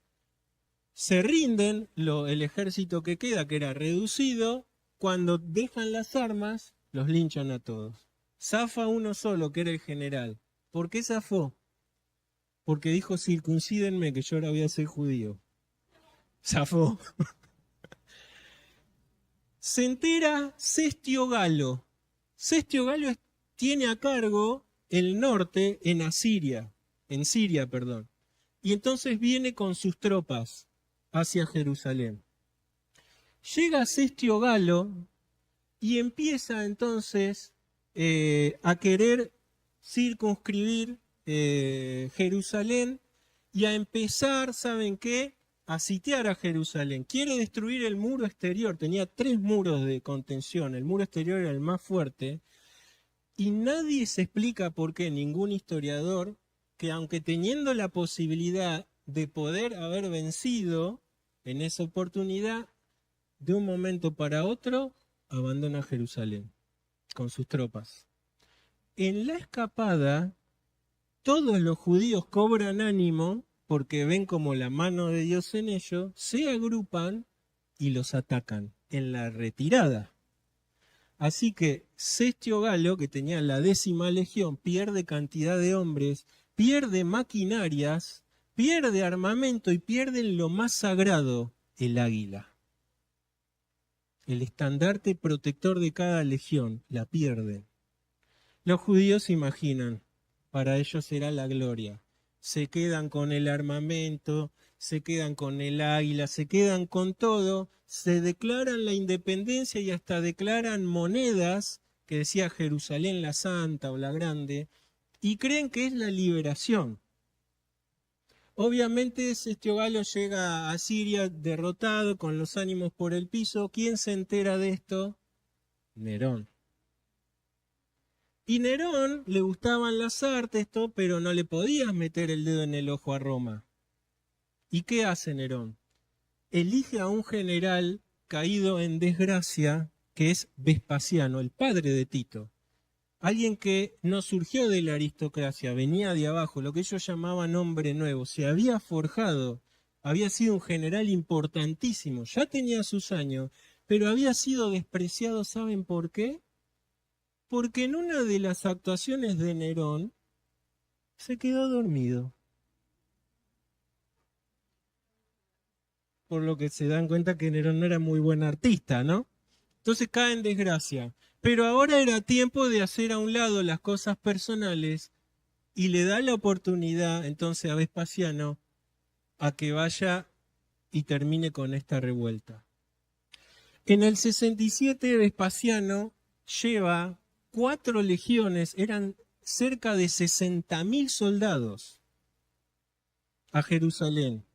Se rinden el ejército que queda, que era reducido. Cuando dejan las armas, los linchan a todos. Zafa uno solo, que era el general. ¿Por qué zafó? Porque dijo, circuncídenme, que yo ahora voy a ser judío. Zafó. Se entera Cestio Galo. Cestio Galo tiene a cargo el norte en Siria, perdón. Y entonces viene con sus tropas hacia Jerusalén. Llega Cestio Galo y empieza entonces a querer circunscribir Jerusalén y a empezar, ¿saben qué? A sitiar a Jerusalén. Quiere destruir el muro exterior. Tenía 3 muros de contención. El muro exterior era el más fuerte. Y nadie se explica por qué, ningún historiador, que aunque teniendo la posibilidad de poder haber vencido en esa oportunidad, de un momento para otro, abandona Jerusalén con sus tropas. En la escapada, todos los judíos cobran ánimo porque ven como la mano de Dios en ellos, se agrupan y los atacan en la retirada. Así que Cestio Galo, que tenía la 10ª legión, pierde cantidad de hombres, pierde maquinarias, pierde armamento y pierde lo más sagrado, el águila. El estandarte protector de cada legión, la pierden. Los judíos se imaginan, para ellos será la gloria. Se quedan con el armamento, se quedan con el águila, se quedan con todo, se declaran la independencia y hasta declaran monedas, que decía Jerusalén la Santa o la Grande, y creen que es la liberación. Obviamente Cestio Galo llega a Siria derrotado, con los ánimos por el piso. ¿Quién se entera de esto? Nerón. Y Nerón le gustaban las artes, pero no le podías meter el dedo en el ojo a Roma. ¿Y qué hace Nerón? elige a un general caído en desgracia, que es Vespasiano, el padre de Tito. Alguien que no surgió de la aristocracia, venía de abajo, lo que ellos llamaban hombre nuevo, se había forjado, había sido un general importantísimo, ya tenía sus años, pero había sido despreciado, ¿saben por qué? Porque en una de las actuaciones de Nerón se quedó dormido. Por lo que se dan cuenta que Nerón no era muy buen artista, ¿no? Entonces cae en desgracia. Pero ahora era tiempo de hacer a un lado las cosas personales y le da la oportunidad entonces a Vespasiano a que vaya y termine con esta revuelta. En el 67 Vespasiano lleva 4 legiones, eran cerca de 60.000 soldados a Jerusalén.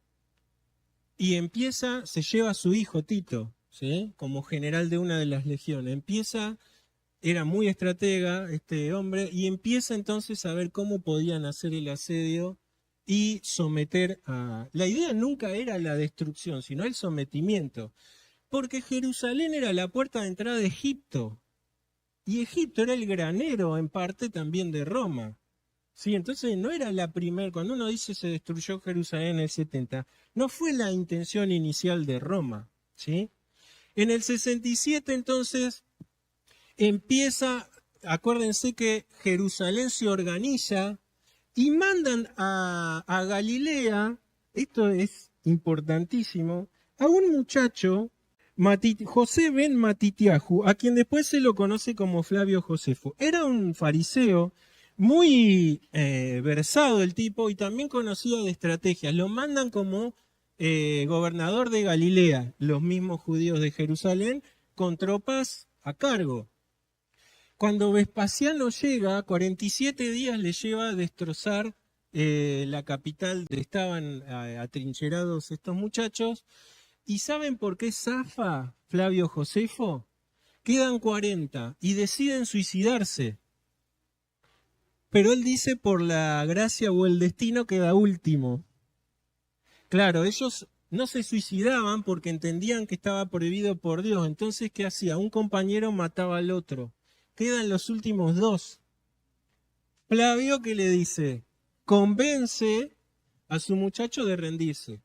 Y se lleva a su hijo Tito, ¿sí? Como general de una de las legiones. Era muy estratega este hombre, y empieza entonces a ver cómo podían hacer el asedio y someter a... La idea nunca era la destrucción, sino el sometimiento. Porque Jerusalén era la puerta de entrada de Egipto. Y Egipto era el granero en parte también de Roma. Sí, entonces no era la primera, cuando uno dice se destruyó Jerusalén en el 70, no fue la intención inicial de Roma, ¿sí? En el 67 entonces acuérdense que Jerusalén se organiza y mandan a Galilea, esto es importantísimo, a un muchacho, José ben Matitiahu, a quien después se lo conoce como Flavio Josefo. Era un fariseo muy versado el tipo y también conocía de estrategias. Lo mandan como gobernador de Galilea, los mismos judíos de Jerusalén, con tropas a cargo. Cuando Vespasiano llega, 47 días le lleva a destrozar la capital donde estaban atrincherados estos muchachos. ¿Y saben por qué zafa Flavio Josefo? Quedan 40 y deciden suicidarse. Pero él dice por la gracia o el destino queda último. Claro, ellos no se suicidaban porque entendían que estaba prohibido por Dios. Entonces, ¿qué hacía? Un compañero mataba al otro. Quedan los últimos 2. Flavio, que le dice, convence a su muchacho de rendirse.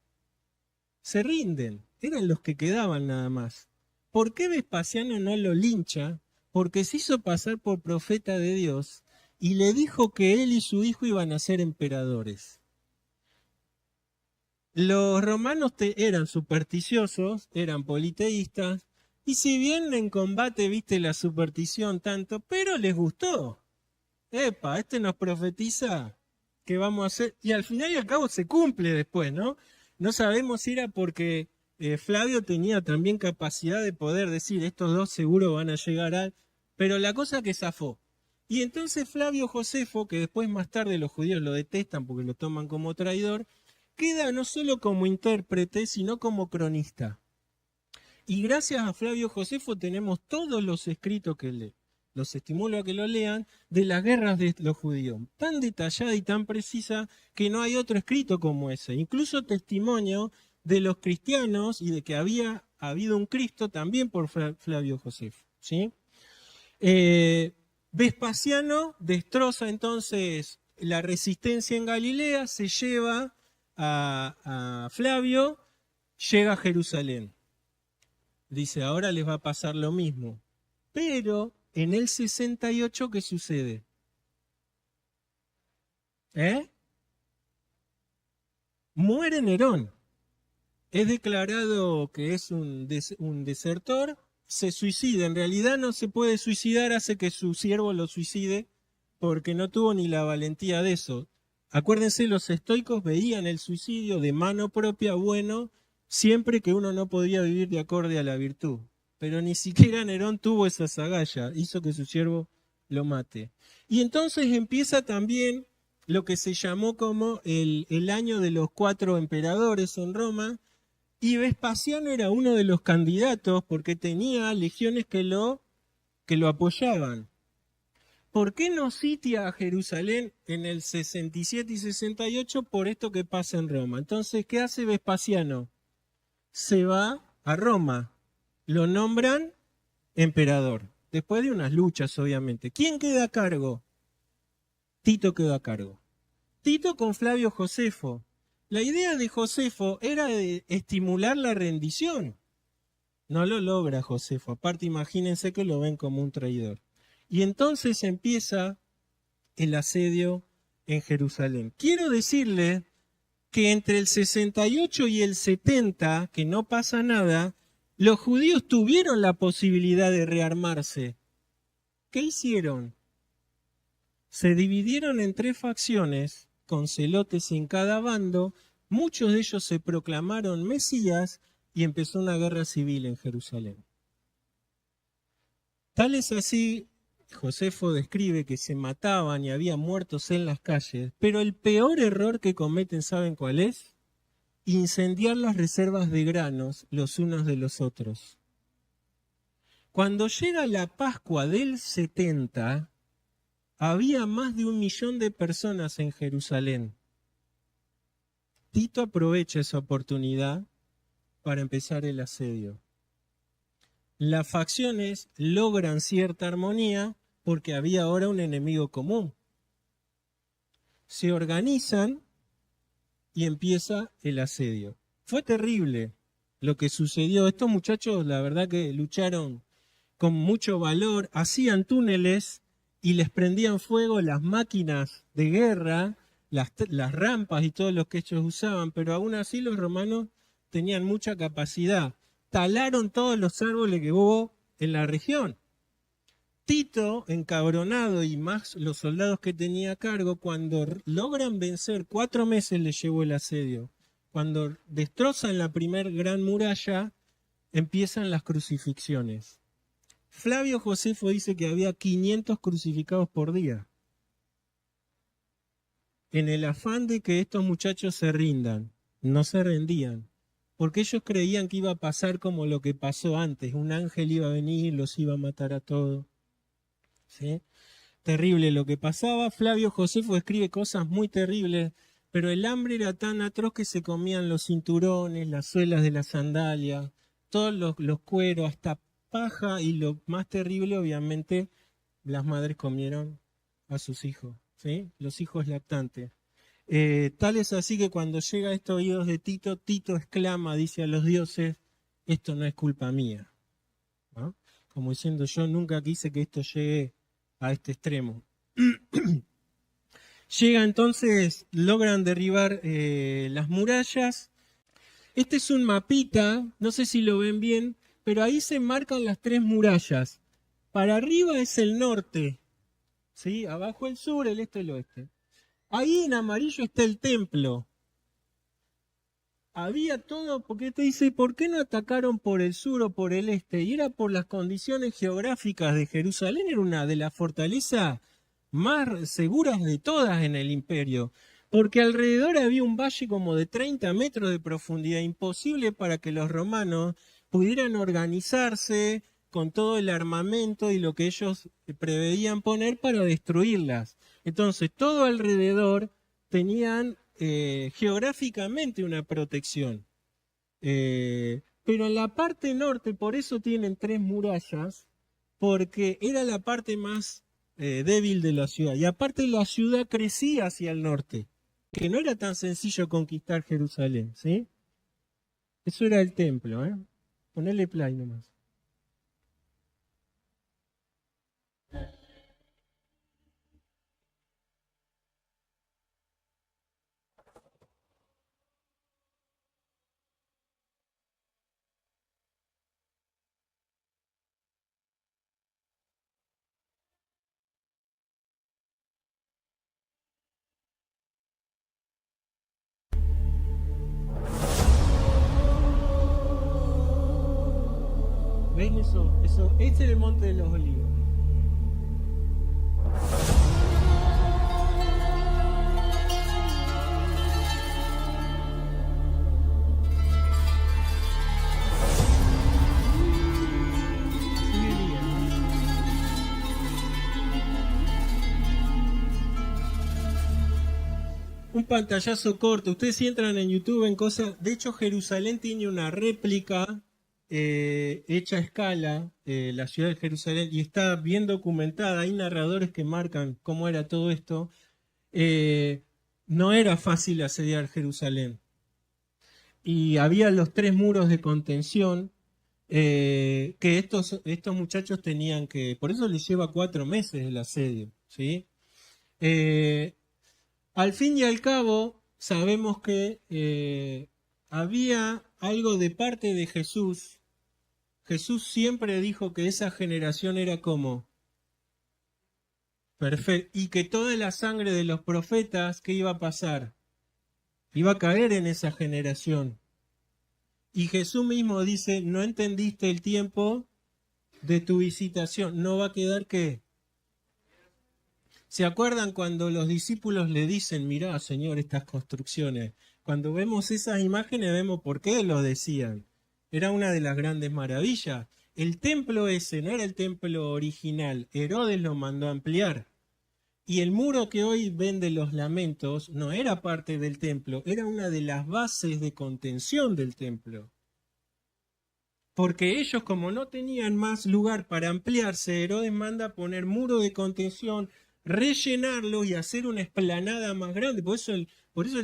Se rinden, eran los que quedaban nada más. ¿Por qué Vespasiano no lo lincha? Porque se hizo pasar por profeta de Dios y le dijo que él y su hijo iban a ser emperadores. Los romanos eran supersticiosos, eran politeístas, y si bien en combate viste la superstición tanto, pero les gustó. Epa, este nos profetiza que vamos a hacer, y al final y al cabo se cumple después, ¿no? No sabemos si era porque Flavio tenía también capacidad de poder decir, estos 2 seguro van a llegar a... Pero la cosa que zafó. Y entonces Flavio Josefo, que después más tarde los judíos lo detestan porque lo toman como traidor, queda no solo como intérprete, sino como cronista. Y gracias a Flavio Josefo tenemos todos los escritos que lee. Los estimulo a que lo lean, de las guerras de los judíos, tan detallada y tan precisa que no hay otro escrito como ese. Incluso testimonio de los cristianos y de que había habido un Cristo también por Flavio Josefo, ¿sí? Vespasiano destroza entonces la resistencia en Galilea, se lleva a Flavio, llega a Jerusalén. Dice, ahora les va a pasar lo mismo. Pero en el 68, ¿qué sucede? Muere Nerón. Es declarado que es un desertor, se suicida. En realidad no se puede suicidar, hace que su siervo lo suicide porque no tuvo ni la valentía de eso. Acuérdense, los estoicos veían el suicidio de mano propia bueno siempre que uno no podía vivir de acorde a la virtud. Pero ni siquiera Nerón tuvo esa agallas, hizo que su siervo lo mate. Y entonces empieza también lo que se llamó como el año de los 4 emperadores en Roma, y Vespasiano era uno de los candidatos porque tenía legiones que lo apoyaban. ¿Por qué no sitia a Jerusalén en el 67 y 68? Por esto que pasa en Roma. Entonces, ¿qué hace Vespasiano? se va a Roma. Lo nombran emperador. Después de unas luchas, obviamente. ¿Quién queda a cargo? Tito quedó a cargo. Tito con Flavio Josefo. La idea de Josefo era de estimular la rendición. No lo logra Josefo. Aparte, imagínense que lo ven como un traidor. Y entonces empieza el asedio en Jerusalén. Quiero decirle que entre el 68 y el 70, que no pasa nada, los judíos tuvieron la posibilidad de rearmarse. ¿Qué hicieron? Se dividieron en 3 facciones, con celotes en cada bando. Muchos de ellos se proclamaron Mesías y empezó una guerra civil en Jerusalén. Tal es así, Josefo describe que se mataban y había muertos en las calles, pero el peor error que cometen, ¿saben cuál es? Incendiar las reservas de granos los unos de los otros. Cuando llega la Pascua del 70, había más de 1 millón de personas en Jerusalén. Tito aprovecha esa oportunidad para empezar el asedio. Las facciones logran cierta armonía porque había ahora un enemigo común. Se organizan y empieza el asedio. Fue terrible lo que sucedió. Estos muchachos, la verdad que lucharon con mucho valor, hacían túneles y les prendían fuego las máquinas de guerra, las rampas y todo lo que ellos usaban, pero aún así los romanos tenían mucha capacidad. Talaron todos los árboles que hubo en la región. Tito, encabronado, y más los soldados que tenía a cargo, cuando logran vencer, 4 meses les llevó el asedio. Cuando destrozan la primer gran muralla, empiezan las crucifixiones. Flavio Josefo dice que había 500 crucificados por día. En el afán de que estos muchachos se rindan, no se rendían, porque ellos creían que iba a pasar como lo que pasó antes. Un ángel iba a venir, los iba a matar a todos. ¿Sí? Terrible lo que pasaba. Flavio Josefo escribe cosas muy terribles, pero el hambre era tan atroz que se comían los cinturones, las suelas de las sandalias, todos los cueros, hasta paja, y lo más terrible, obviamente, las madres comieron a sus hijos, ¿sí? Los hijos lactantes. Tal es así que cuando llega a estos oídos de Tito, Tito exclama, dice a los dioses, esto no es culpa mía, ¿no? Como diciendo, yo nunca quise que esto llegue a este extremo. Llega entonces, logran derribar las murallas. Este es un mapita, no sé si lo ven bien, pero ahí se marcan las 3 murallas. Para arriba es el norte, ¿sí? Abajo el sur, el este, el oeste. Ahí en amarillo está el templo. Había todo, porque te dice, ¿por qué no atacaron por el sur o por el este? Y era por las condiciones geográficas de Jerusalén, era una de las fortalezas más seguras de todas en el imperio, porque alrededor había un valle como de 30 metros de profundidad, imposible para que los romanos pudieran organizarse con todo el armamento y lo que ellos preveían poner para destruirlas. Entonces, todo alrededor tenían geográficamente una protección. Pero en la parte norte, por eso tienen 3 murallas, porque era la parte más débil de la ciudad. Y aparte la ciudad crecía hacia el norte, que no era tan sencillo conquistar Jerusalén, ¿sí? Eso era el templo, ¿eh? Ponele play nomás. ¿Ven eso? Este es el Monte de los Olivos. un pantallazo corto. Ustedes si entran en YouTube en cosas... De hecho, Jerusalén tiene una réplica hecha a escala, la ciudad de Jerusalén, y está bien documentada. Hay narradores que marcan cómo era todo esto. No era fácil asediar Jerusalén. Y había los 3 muros de contención que estos muchachos tenían que... Por eso les lleva 4 meses el asedio, ¿sí? Al fin y al cabo, sabemos que había algo de parte de Jesús. Jesús siempre dijo que esa generación era como perfecto y que toda la sangre de los profetas, ¿qué iba a pasar? Iba a caer en esa generación. Y Jesús mismo dice, no entendiste el tiempo de tu visitación, no va a quedar ¿qué? ¿Se acuerdan cuando los discípulos le dicen, mirá, Señor, estas construcciones? Cuando vemos esas imágenes vemos por qué lo decían. Era una de las grandes maravillas. El templo ese no era el templo original. Herodes lo mandó a ampliar. Y el muro que hoy ven de los lamentos no era parte del templo, era una de las bases de contención del templo. Porque ellos, como no tenían más lugar para ampliarse, Herodes manda a poner muro de contención, rellenarlo y hacer una explanada más grande. Por eso el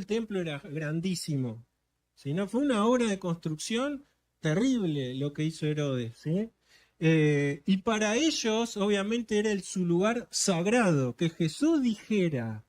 templo era grandísimo. Si no, fue una obra de construcción terrible lo que hizo Herodes, ¿sí? Y para ellos, obviamente, era su lugar sagrado. Que Jesús dijera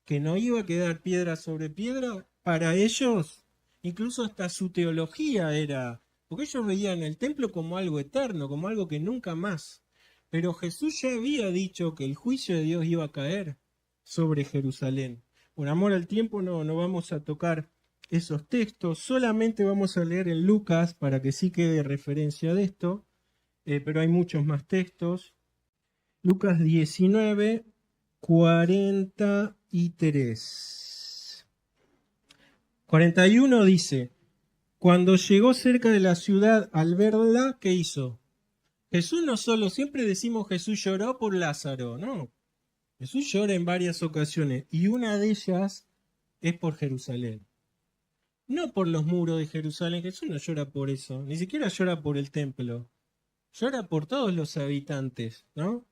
que no iba a quedar piedra sobre piedra, para ellos, incluso hasta su teología era... Porque ellos veían el templo como algo eterno, como algo que nunca más. Pero Jesús ya había dicho que el juicio de Dios iba a caer sobre Jerusalén. Por amor al tiempo no vamos a tocar esos textos, solamente vamos a leer en Lucas para que sí quede referencia de esto, pero hay muchos más textos. Lucas 19, 43. 41 dice, cuando llegó cerca de la ciudad al verla, ¿qué hizo? Jesús no solo, siempre decimos Jesús lloró por Lázaro, no. Jesús llora en varias ocasiones y una de ellas es por Jerusalén. No por los muros de Jerusalén, Jesús no llora por eso, ni siquiera llora por el templo. Llora por todos los habitantes, ¿no?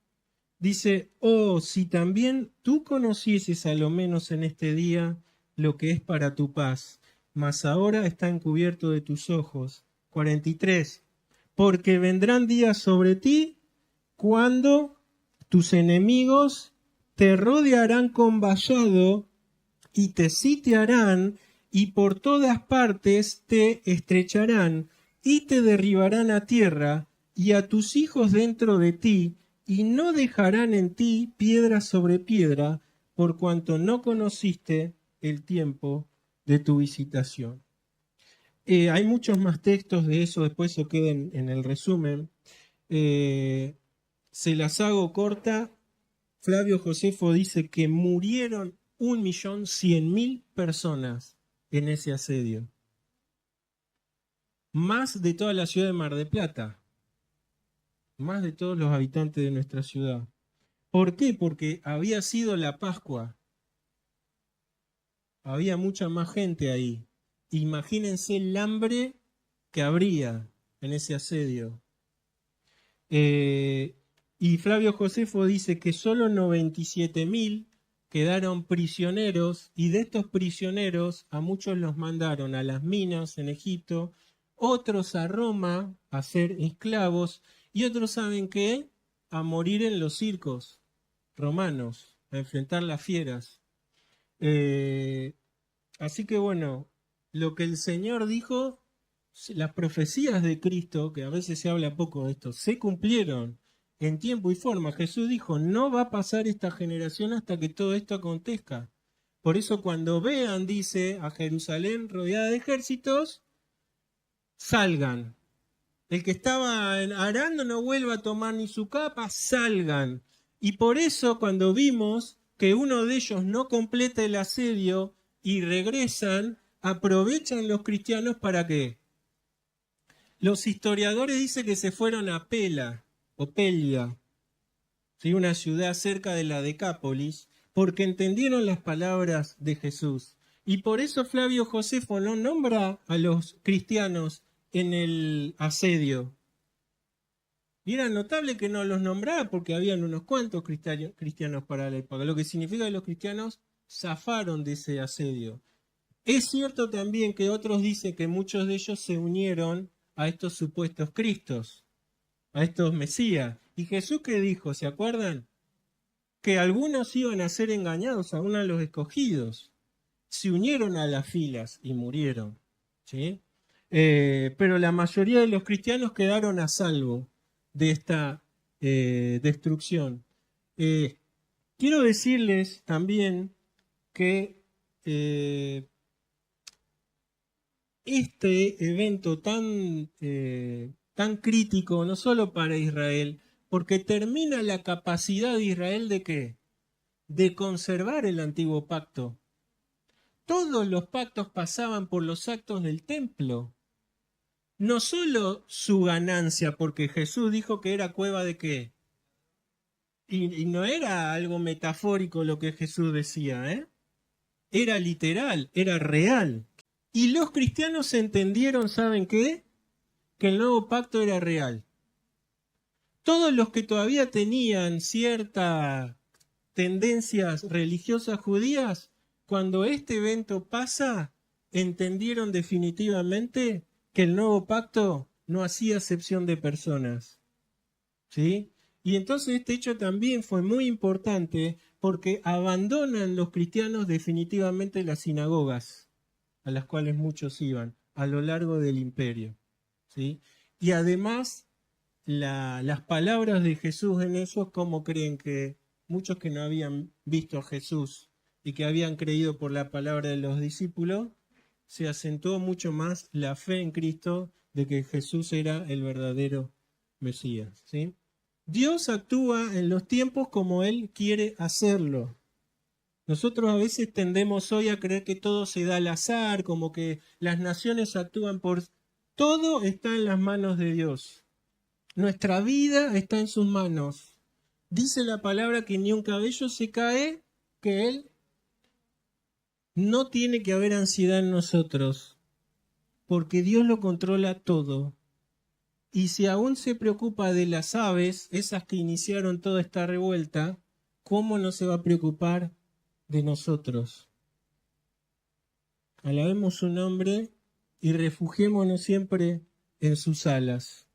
Dice, oh, si también tú conocieses a lo menos en este día lo que es para tu paz, mas ahora está encubierto de tus ojos. 43. Porque vendrán días sobre ti cuando tus enemigos te rodearán con vallado y te sitiarán y por todas partes te estrecharán y te derribarán a tierra y a tus hijos dentro de ti y no dejarán en ti piedra sobre piedra por cuanto no conociste el tiempo de tu visitación. Hay muchos más textos de eso, después se queden en el resumen. Se las hago corta. Flavio Josefo dice que murieron 1.100.000 personas en ese asedio. Más de toda la ciudad de Mar del Plata. Más de todos los habitantes de nuestra ciudad. ¿Por qué? Porque había sido la Pascua. Había mucha más gente ahí. Imagínense el hambre que habría en ese asedio. Y Flavio Josefo dice que solo 97.000 quedaron prisioneros y de estos prisioneros a muchos los mandaron a las minas en Egipto, otros a Roma a ser esclavos y otros, ¿saben qué? A morir en los circos romanos, a enfrentar las fieras. Así que bueno, lo que el Señor dijo, las profecías de Cristo, que a veces se habla poco de esto, se cumplieron en tiempo y forma. Jesús dijo, no va a pasar esta generación hasta que todo esto acontezca. Por eso cuando vean, dice, a Jerusalén rodeada de ejércitos, salgan. El que estaba arando no vuelva a tomar ni su capa, salgan. Y por eso cuando vimos que uno de ellos no completa el asedio y regresan, aprovechan los cristianos para qué. Los historiadores dicen que se fueron a Pela, o Pelia, ¿sí? Una ciudad cerca de la Decápolis, porque entendieron las palabras de Jesús. Y por eso Flavio Josefo no nombra a los cristianos en el asedio. Y era notable que no los nombraba porque habían unos cuantos cristianos para la época, lo que significa que los cristianos zafaron de ese asedio. Es cierto también que otros dicen que muchos de ellos se unieron a estos supuestos Cristos, a estos Mesías. ¿Y Jesús qué dijo? ¿Se acuerdan? Que algunos iban a ser engañados, aún a los escogidos. Se unieron a las filas y murieron. ¿Sí? Pero la mayoría de los cristianos quedaron a salvo de esta destrucción. Quiero decirles también que este evento tan crítico, no solo para Israel, porque termina la capacidad de Israel de ¿qué? De conservar el antiguo pacto. Todos los pactos pasaban por los actos del templo. No solo su ganancia, porque Jesús dijo que era cueva de qué. Y no era algo metafórico lo que Jesús decía, ¿eh? Era literal, era real. Y los cristianos entendieron, ¿saben qué? Que el nuevo pacto era real. Todos los que todavía tenían ciertas tendencias religiosas judías, cuando este evento pasa, entendieron definitivamente que el nuevo pacto no hacía acepción de personas. ¿Sí? Y entonces este hecho también fue muy importante porque abandonan los cristianos definitivamente las sinagogas a las cuales muchos iban a lo largo del imperio. ¿Sí? Y además las palabras de Jesús en eso, como creen que muchos que no habían visto a Jesús y que habían creído por la palabra de los discípulos, se acentuó mucho más la fe en Cristo de que Jesús era el verdadero Mesías. ¿Sí? Dios actúa en los tiempos como Él quiere hacerlo. Nosotros a veces tendemos hoy a creer que todo se da al azar, como que las naciones actúan por... Todo está en las manos de Dios. Nuestra vida está en sus manos. Dice la palabra que ni un cabello se cae, que Él no tiene que haber ansiedad en nosotros, porque Dios lo controla todo. Y si aún se preocupa de las aves, esas que iniciaron toda esta revuelta, ¿cómo no se va a preocupar de nosotros? Alabemos su nombre y refugiémonos siempre en sus alas.